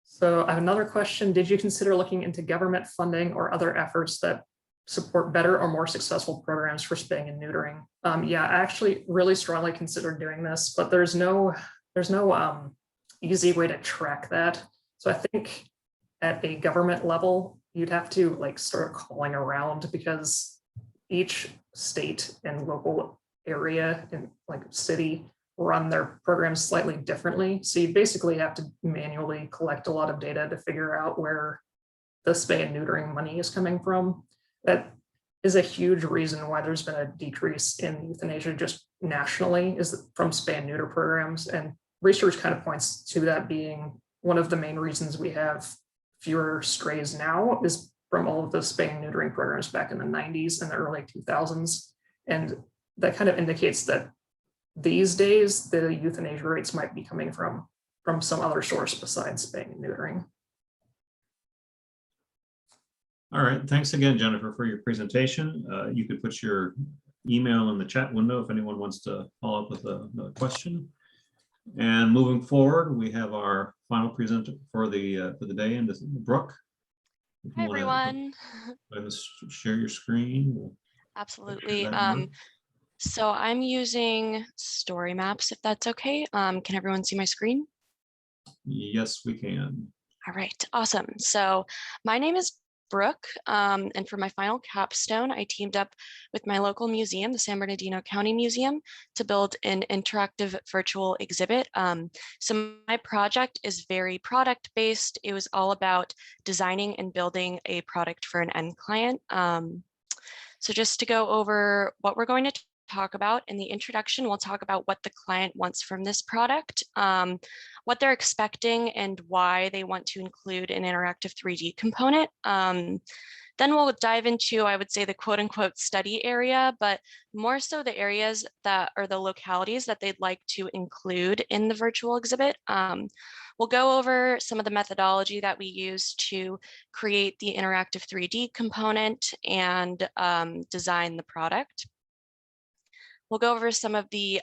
So I have another question. Did you consider looking into government funding or other efforts that support better or more successful programs for spaying and neutering? Yeah, I actually really strongly considered doing this, but there's no easy way to track that. So I think at a government level, you'd have to like start calling around, because each state and local area and like city run their programs slightly differently. So you basically have to manually collect a lot of data to figure out where the spay and neutering money is coming from. That is a huge reason why there's been a decrease in euthanasia just nationally, is from spay and neuter programs. And research kind of points to that being one of the main reasons we have fewer strays now, is from all of the spay and neutering programs back in the 90s and the early 2000s. And that kind of indicates that these days the euthanasia rates might be coming from some other source besides spaying and neutering. All right, thanks again, Jennifer, for your presentation. You could put your email in the chat window if anyone wants to follow up with a question. And moving forward, we have our final presenter for the day, and this is Brooke. Hi, everyone. Share your screen. We'll Absolutely. So I'm using story maps, if that's okay. Can everyone see my screen? Yes, we can. All right, awesome. So my name is Brooke, and for my final capstone, I teamed up with my local museum, the San Bernardino County Museum, to build an interactive virtual exhibit. So my project is very product-based. It was all about designing and building a product for an end client. So just to go over what we're going to talk about in the introduction, we'll talk about what the client wants from this product, what they're expecting, and why they want to include an interactive 3D component. Then we'll dive into, I would say, the quote unquote study area, but more so the areas that are the localities that they'd like to include in the virtual exhibit. We'll go over some of the methodology that we use to create the interactive 3D component and design the product. We'll go over some of the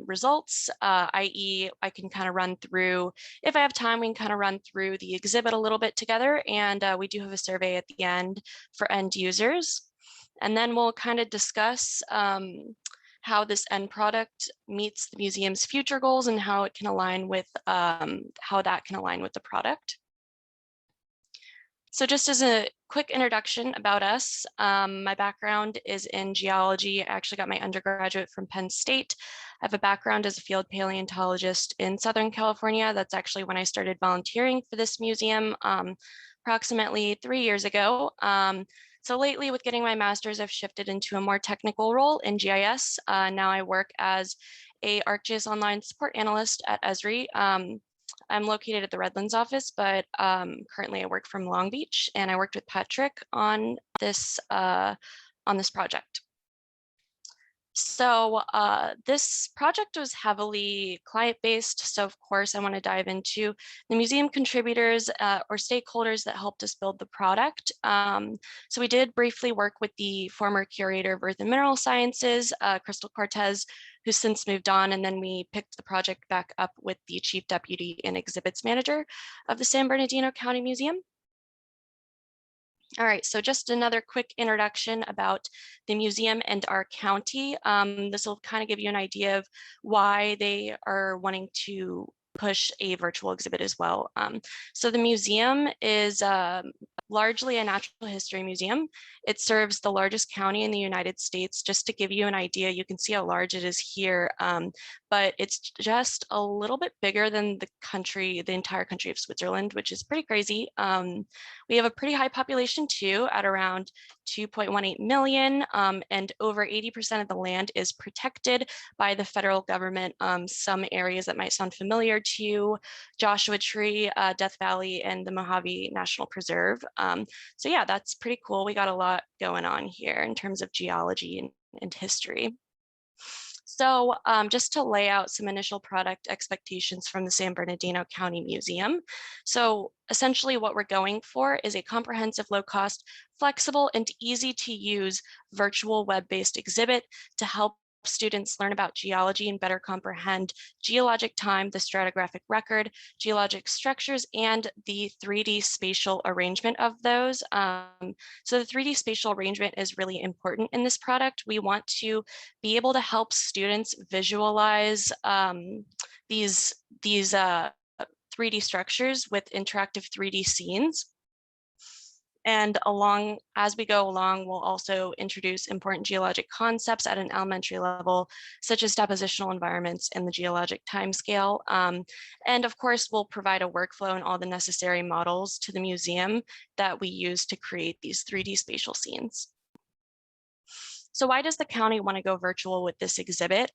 results, i.e. I can kind of run through, if I have time, we can kind of run through the exhibit a little bit together. And we do have a survey at the end for end users. And then we'll kind of discuss how this end product meets the museum's future goals and how it can align with the product. So just as a quick introduction about us, my background is in geology. I actually got my undergraduate from Penn State. I have a background as a field paleontologist in Southern California. That's actually when I started volunteering for this museum approximately 3 years ago. So lately with getting my master's, I've shifted into a more technical role in GIS. Now I work as a ArcGIS online support analyst at Esri. I'm located at the Redlands office, but currently I work from Long Beach, and I worked with Patrick on this project. So this project was heavily client-based. So of course I want to dive into the museum contributors or stakeholders that helped us build the product. So we did briefly work with the former curator of Earth and Mineral Sciences, Crystal Cortez, who's since moved on. And then we picked the project back up with the chief deputy and exhibits manager of the San Bernardino County Museum. All right, so just another quick introduction about the museum and our county. This will kind of give you an idea of why they are wanting to push a virtual exhibit as well. So the museum is largely a natural history museum. It serves the largest county in the United States. Just to give you an idea, you can see how large it is here, but it's just a little bit bigger than the entire country of Switzerland, which is pretty crazy. We have a pretty high population too, at around 2.18 million, and over 80% of the land is protected by the federal government. Some areas that might sound familiar to you: Joshua Tree, Death Valley, and the Mojave National Preserve. So yeah, that's pretty cool. We got a lot going on here in terms of geology and history. So just to lay out some initial product expectations from the San Bernardino County Museum. So essentially what we're going for is a comprehensive, low-cost, flexible, and easy to use virtual web-based exhibit to help students learn about geology and better comprehend geologic time, the stratigraphic record, geologic structures, and the 3D spatial arrangement of those. So the 3D spatial arrangement is really important in this product. We want to be able to help students visualize these 3D structures with interactive 3D scenes. And as we go along, we'll also introduce important geologic concepts at an elementary level, such as depositional environments and the geologic timescale. And of course, we'll provide a workflow and all the necessary models to the museum that we use to create these 3D spatial scenes. So why does the county want to go virtual with this exhibit?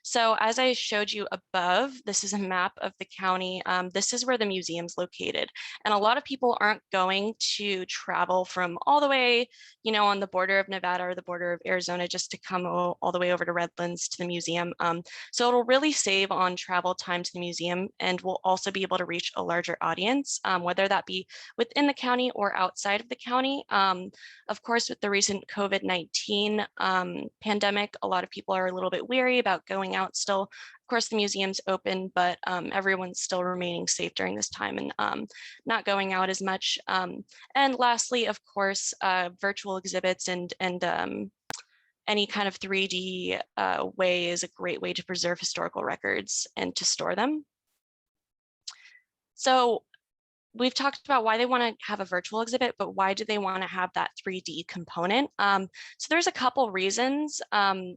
So as I showed you above, this is a map of the county. This is where the museum's located. And a lot of people aren't going to travel from all the way, on the border of Nevada or the border of Arizona just to come all the way over to Redlands to the museum. So it'll really save on travel time to the museum, and we'll also be able to reach a larger audience, whether that be within the county or outside of the county. Of course, with the recent COVID-19 pandemic, a lot of people are a little bit weary about going out still. Of course, the museum's open, but everyone's still remaining safe during this time and not going out as much. And lastly, of course, virtual exhibits and any kind of 3D way is a great way to preserve historical records and to store them. So we've talked about why they want to have a virtual exhibit, but why do they want to have that 3D component? So there's a couple reasons.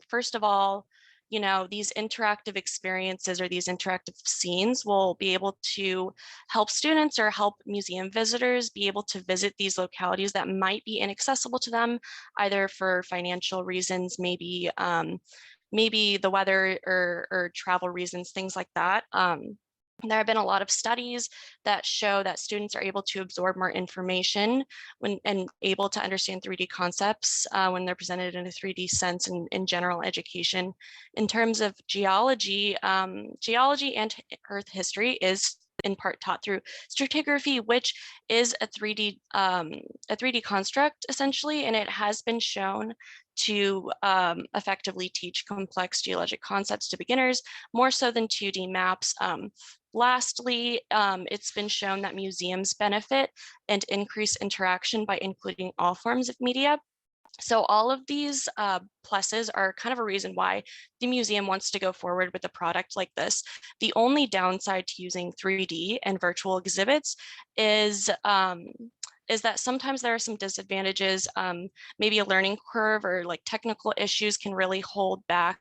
First of all, these interactive experiences or these interactive scenes will be able to help students or help museum visitors be able to visit these localities that might be inaccessible to them, either for financial reasons, maybe the weather or travel reasons, things like that. There have been a lot of studies that show that students are able to absorb more information and able to understand 3D concepts when they're presented in a 3D sense in general education. In terms of geology, geology and Earth history is in part taught through stratigraphy, which is a 3D construct essentially, and it has been shown to effectively teach complex geologic concepts to beginners, more so than 2D maps. Lastly, it's been shown that museums benefit and increase interaction by including all forms of media. So all of these pluses are kind of a reason why the museum wants to go forward with a product like this. The only downside to using 3D and virtual exhibits is that sometimes there are some disadvantages. Maybe a learning curve or like technical issues can really hold back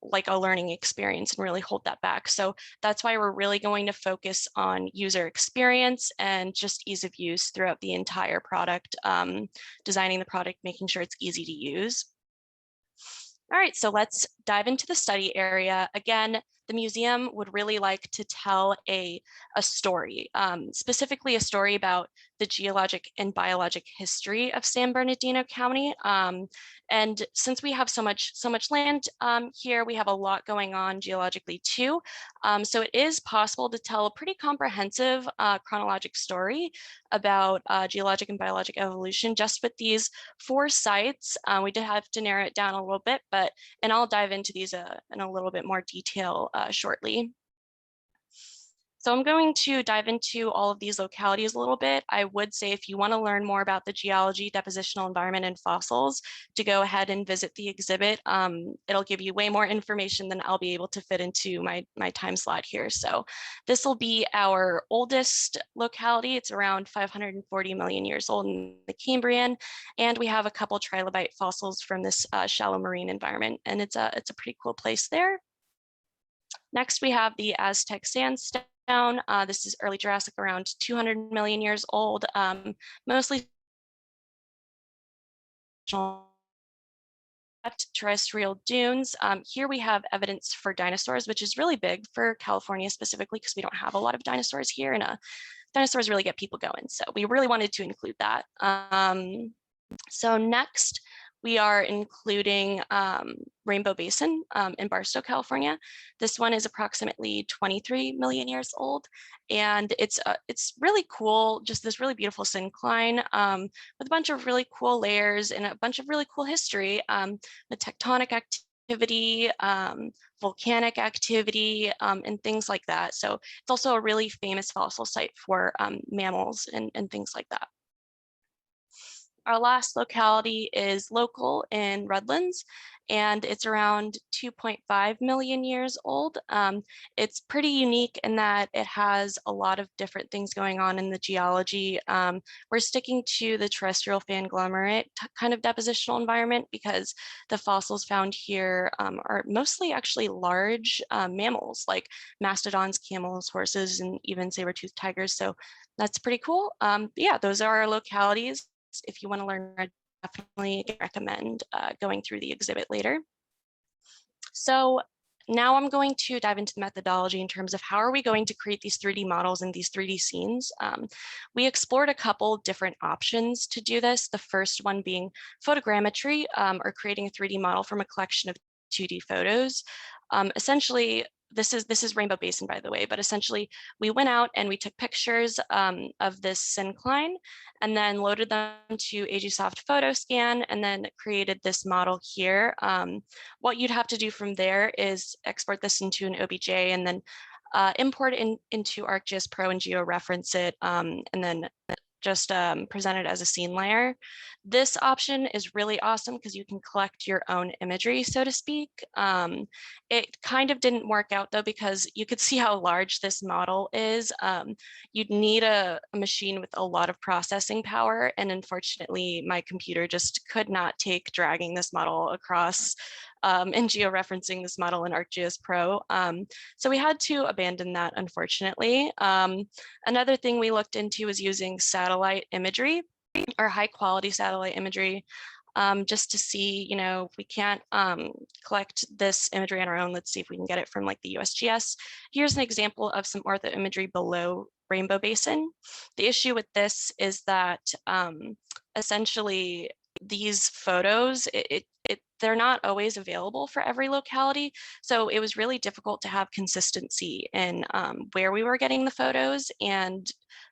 like a learning experience and really hold that back. So that's why we're really going to focus on user experience and just ease of use throughout the entire product, designing the product, making sure it's easy to use. All right, so let's dive into the study area. Again, the museum would really like to tell a story, specifically a story about the geologic and biologic history of San Bernardino County. And since we have so much land here, we have a lot going on geologically too. So it is possible to tell a pretty comprehensive chronologic story about geologic and biologic evolution just with these 4 sites. We did have to narrow it down a little bit, and I'll dive into these in a little bit more detail shortly. So I'm going to dive into all of these localities a little bit. I would say if you want to learn more about the geology, depositional environment, and fossils, to go ahead and visit the exhibit. It'll give you way more information than I'll be able to fit into my time slot here. So this will be our oldest locality. It's around 540 million years old in the Cambrian. And we have a couple trilobite fossils from this shallow marine environment. And it's a pretty cool place there. Next, we have the Aztec sandstone. This is early Jurassic, around 200 million years old, mostly terrestrial dunes. Here we have evidence for dinosaurs, which is really big for California specifically because we don't have a lot of dinosaurs here, and dinosaurs really get people going. So we really wanted to include that. So next, we are including Rainbow Basin in Barstow, California. This one is approximately 23 million years old, and it's really cool, just this really beautiful syncline with a bunch of really cool layers and a bunch of really cool history, with tectonic activity, volcanic activity, and things like that. So it's also a really famous fossil site for mammals and things like that. Our last locality is local in Redlands, and it's around 2.5 million years old. It's pretty unique in that it has a lot of different things going on in the geology. We're sticking to the terrestrial fanglomerate kind of depositional environment because the fossils found here are mostly actually large mammals like mastodons, camels, horses, and even saber-toothed tigers. So that's pretty cool. Yeah, those are our localities. If you want to learn, I definitely recommend going through the exhibit later. So now I'm going to dive into the methodology in terms of how are we going to create these 3D models and these 3D scenes. We explored a couple different options to do this. The first one being photogrammetry, or creating a 3D model from a collection of 2D photos. Essentially, this is Rainbow Basin, by the way, but essentially we went out and we took pictures of this syncline and then loaded them to AGSoft photo scan and then created this model here. What you'd have to do from there is export this into an OBJ and then import it into ArcGIS Pro and georeference it, and then just present it as a scene layer. This option is really awesome because you can collect your own imagery, so to speak. It kind of didn't work out though, because you could see how large this model is. You'd need a machine with a lot of processing power. And unfortunately, my computer just could not take dragging this model across and georeferencing this model in ArcGIS Pro. So we had to abandon that, unfortunately. Another thing we looked into was using satellite imagery or high quality satellite imagery, just to see, if we can't collect this imagery on our own, let's see if we can get it from like the USGS. Here's an example of some ortho imagery below Rainbow Basin. The issue with this is that essentially these photos, they're not always available for every locality. So it was really difficult to have consistency in where we were getting the photos. And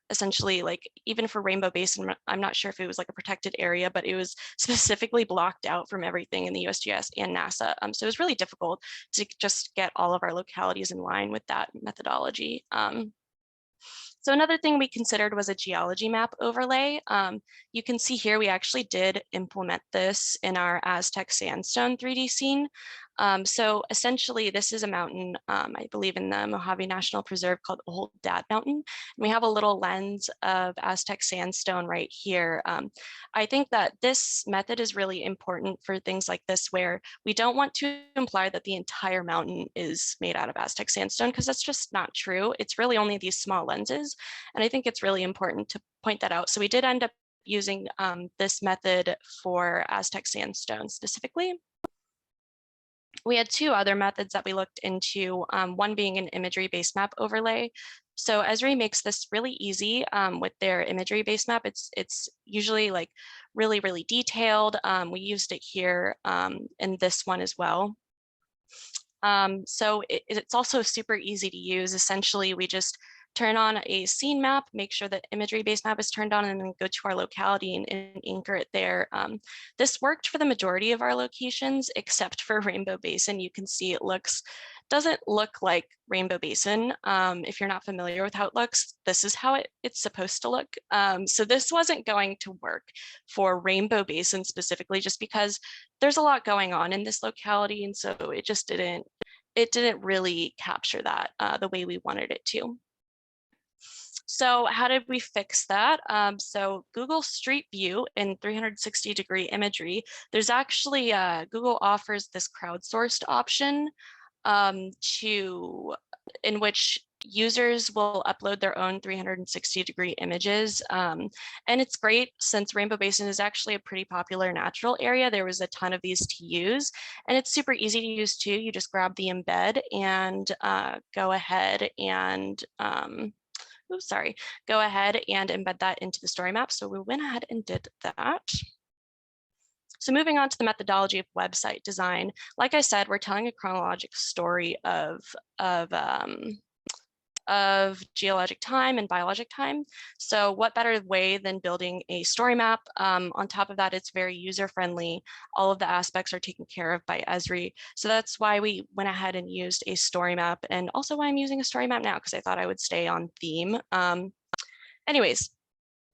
essentially, like, even for Rainbow Basin, I'm not sure if it was like a protected area, but it was specifically blocked out from everything in the USGS and NASA. So it was really difficult to just get all of our localities in line with that methodology. So another thing we considered was a geology map overlay. You can see here, we actually did implement this in our Aztec sandstone 3D scene. So essentially, this is a mountain, I believe in the Mojave National Preserve, called Old Dad Mountain. And we have a little lens of Aztec sandstone right here. I think that this method is really important for things like this, where we don't want to imply that the entire mountain is made out of Aztec sandstone, because that's just not true. It's really only these small lenses. And I think it's really important to point that out. So we did end up using this method for Aztec sandstone specifically. We had two other methods that we looked into, one being an imagery-based map overlay. So Esri makes this really easy with their imagery-based map. It's usually like really, really detailed. We used it here in this one as well. So it's also super easy to use. Essentially, we just turn on a scene map, make sure that imagery-based map is turned on, and then go to our locality and anchor it there. This worked for the majority of our locations, except for Rainbow Basin. You can see it doesn't look like Rainbow Basin. If you're not familiar with how it looks, this is how it's supposed to look. So this wasn't going to work for Rainbow Basin specifically, just because there's a lot going on in this locality. And so it just didn't really capture that the way we wanted it to. So how did we fix that? So Google Street View in 360-degree imagery, there's actually, Google offers this crowdsourced option in which users will upload their own 360-degree images. And it's great, since Rainbow Basin is actually a pretty popular natural area. There was a ton of these to use, and it's super easy to use too. You just grab the embed and go ahead and go ahead and embed that into the story map. So we went ahead and did that. So moving on to the methodology of website design, like I said, we're telling a chronological story of geologic time and biologic time. So what better way than building a story map? On top of that, it's very user-friendly. All of the aspects are taken care of by Esri. So that's why we went ahead and used a story map, and also why I'm using a story map now, because I thought I would stay on theme. Anyways,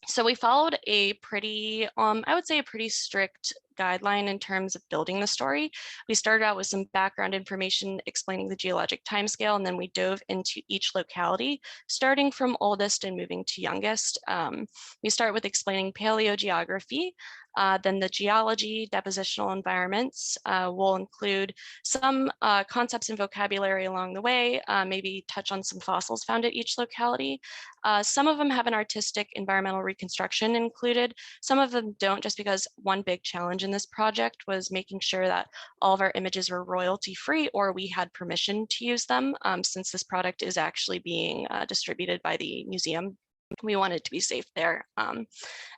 so we followed a pretty, I would say a pretty strict guideline in terms of building the story. We started out with some background information explaining the geologic timescale, and then we dove into each locality, starting from oldest and moving to youngest. We start with explaining paleogeography, then the geology, depositional environments. Will include some concepts and vocabulary along the way, maybe touch on some fossils found at each locality. Some of them have an artistic environmental reconstruction included. Some of them don't, just because one big challenge in this project was making sure that all of our images were royalty free, or we had permission to use them, since this product is actually being distributed by the museum. We wanted to be safe there. And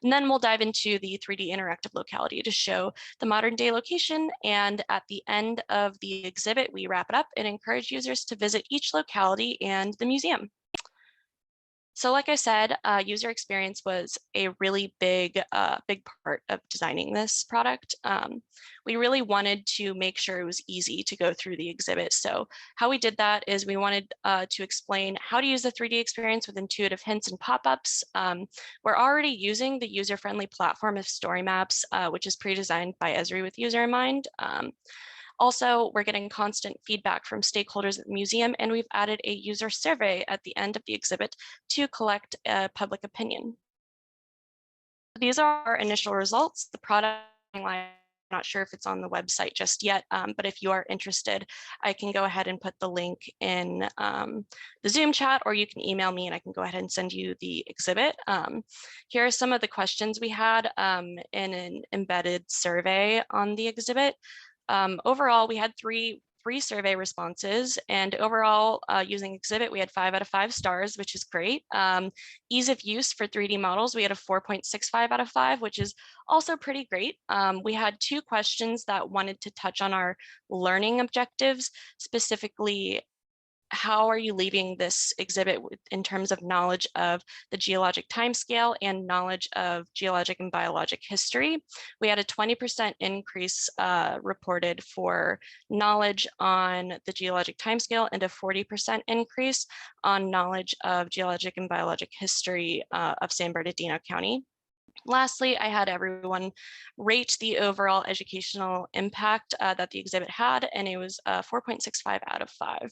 then we'll dive into the 3D interactive locality to show the modern day location. And at the end of the exhibit, we wrap it up and encourage users to visit each locality and the museum. So like I said, user experience was a really big part of designing this product. We really wanted to make sure it was easy to go through the exhibit. So how we did that is we wanted to explain how to use the 3D experience with intuitive hints and pop-ups. We're already using the user-friendly platform of story maps, which is pre-designed by Esri with user in mind. Also, we're getting constant feedback from stakeholders at the museum, and we've added a user survey at the end of the exhibit to collect public opinion. These are our initial results. The product line, I'm not sure if it's on the website just yet, but if you are interested, I can go ahead and put the link in the Zoom chat, or you can email me and I can go ahead and send you the exhibit. Here are some of the questions we had in an embedded survey on the exhibit. Overall, we had three 3 survey responses, and overall using Exhibit, we had 5 out of 5 stars, which is great. Ease of use for 3D models, we had a 4.65 out of 5, which is also pretty great. We had 2 questions that wanted to touch on our learning objectives, specifically how are you leaving this exhibit in terms of knowledge of the geologic timescale and knowledge of geologic and biologic history? We had a 20% increase reported for knowledge on the geologic timescale and a 40% increase on knowledge of geologic and biologic history of San Bernardino County. Lastly, I had everyone rate the overall educational impact that the exhibit had, and it was 4.65 out of 5.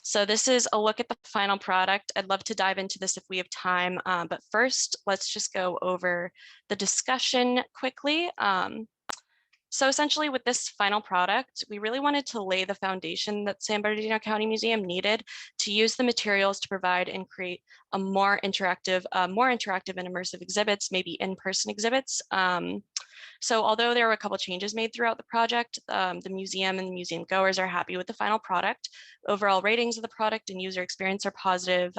So this is a look at the final product. I'd love to dive into this if we have time, but first, let's just go over the discussion quickly. So essentially with this final product, we really wanted to lay the foundation that San Bernardino County Museum needed to use the materials to provide and create a more interactive and immersive exhibits, maybe in-person exhibits. So although there were a couple changes made throughout the project, the museum and the museum goers are happy with the final product. Overall ratings of the product and user experience are positive.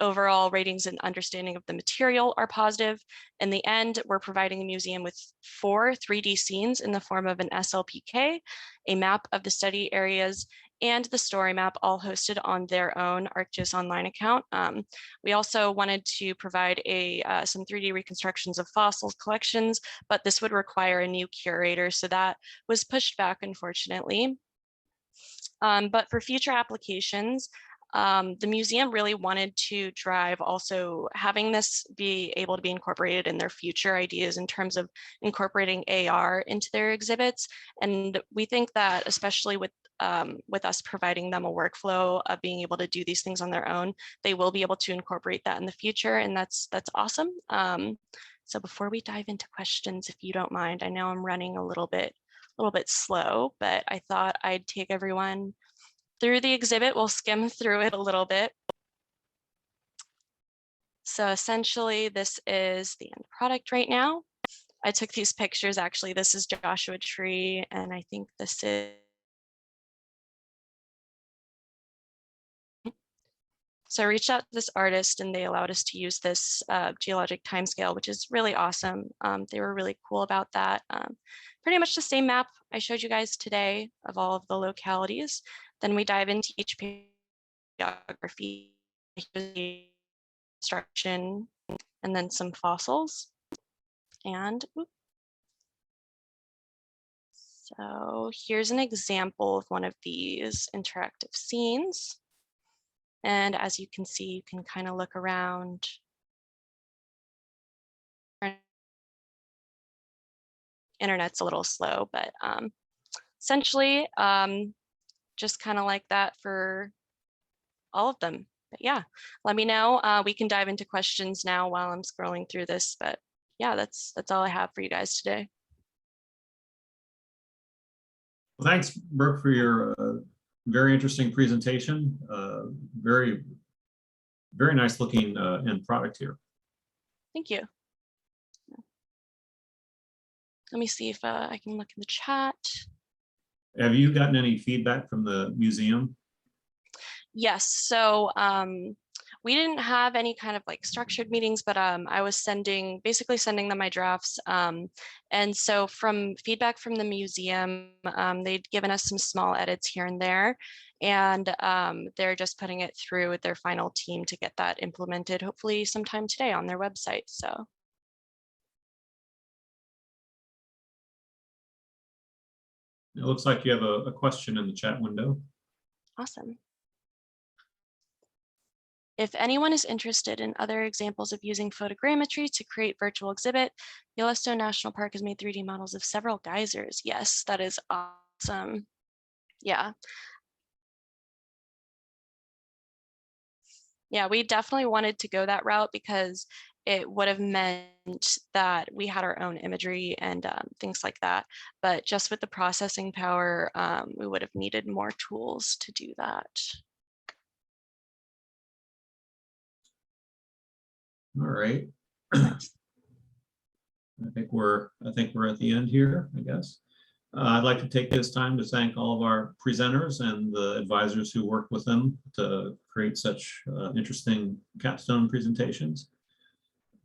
Overall ratings and understanding of the material are positive. In the end, we're providing the museum with 4 3D scenes in the form of an SLPK, a map of the study areas, and the story map, all hosted on their own ArcGIS Online account. We also wanted to provide some 3D reconstructions of fossils collections, but this would require a new curator, so that was pushed back, unfortunately. But for future applications, the museum really wanted to drive also having this be able to be incorporated in their future ideas in terms of incorporating AR into their exhibits. And we think that especially with us providing them a workflow of being able to do these things on their own, they will be able to incorporate that in the future, and that's awesome. So before we dive into questions, if you don't mind, I know I'm running a little bit slow, but I thought I'd take everyone through the exhibit. We'll skim through it a little bit. So essentially, this is the end product right now. I took these pictures. Actually, this is Joshua Tree, and I think this is. So I reached out to this artist, and they allowed us to use this geologic timescale, which is really awesome. They were really cool about that. Pretty much the same map I showed you guys today of all of the localities. Then we dive into each geography, construction, and then some fossils. And so here's an example of one of these interactive scenes. And as you can see, you can kind of look around. Internet's a little slow, but essentially, just kind of like that for all of them. But yeah, let me know. We can dive into questions now while I'm scrolling through this, but yeah, that's all I have for you guys today. Well, thanks, Brooke, for your very interesting presentation. Very nice looking end product here. Thank you. Let me see if I can look in the chat. Have you gotten any feedback from the museum? Yes, so we didn't have any kind of like structured meetings, but I was basically sending them my drafts. And so from feedback from the museum, they'd given us some small edits here and there, and they're just putting it through with their final team to get that implemented, hopefully sometime today on their website. So. It looks like you have a question in the chat window. Awesome. If anyone is interested in other examples of using photogrammetry to create virtual exhibit, Yellowstone National Park has made 3D models of several geysers. Yes, that is awesome. Yeah. Yeah, we definitely wanted to go that route because it would have meant that we had our own imagery and things like that. But just with the processing power, we would have needed more tools to do that. All right. I think we're at the end here, I guess. I'd like to take this time to thank all of our presenters and the advisors who worked with them to create such interesting capstone presentations.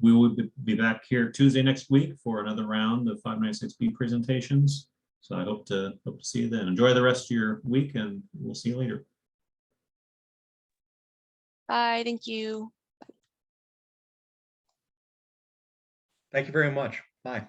We will be back here Tuesday next week for another round of 596B presentations. So I hope to see you then. Enjoy the rest of your week, and we'll see you later. Bye, thank you. Thank you very much. Bye.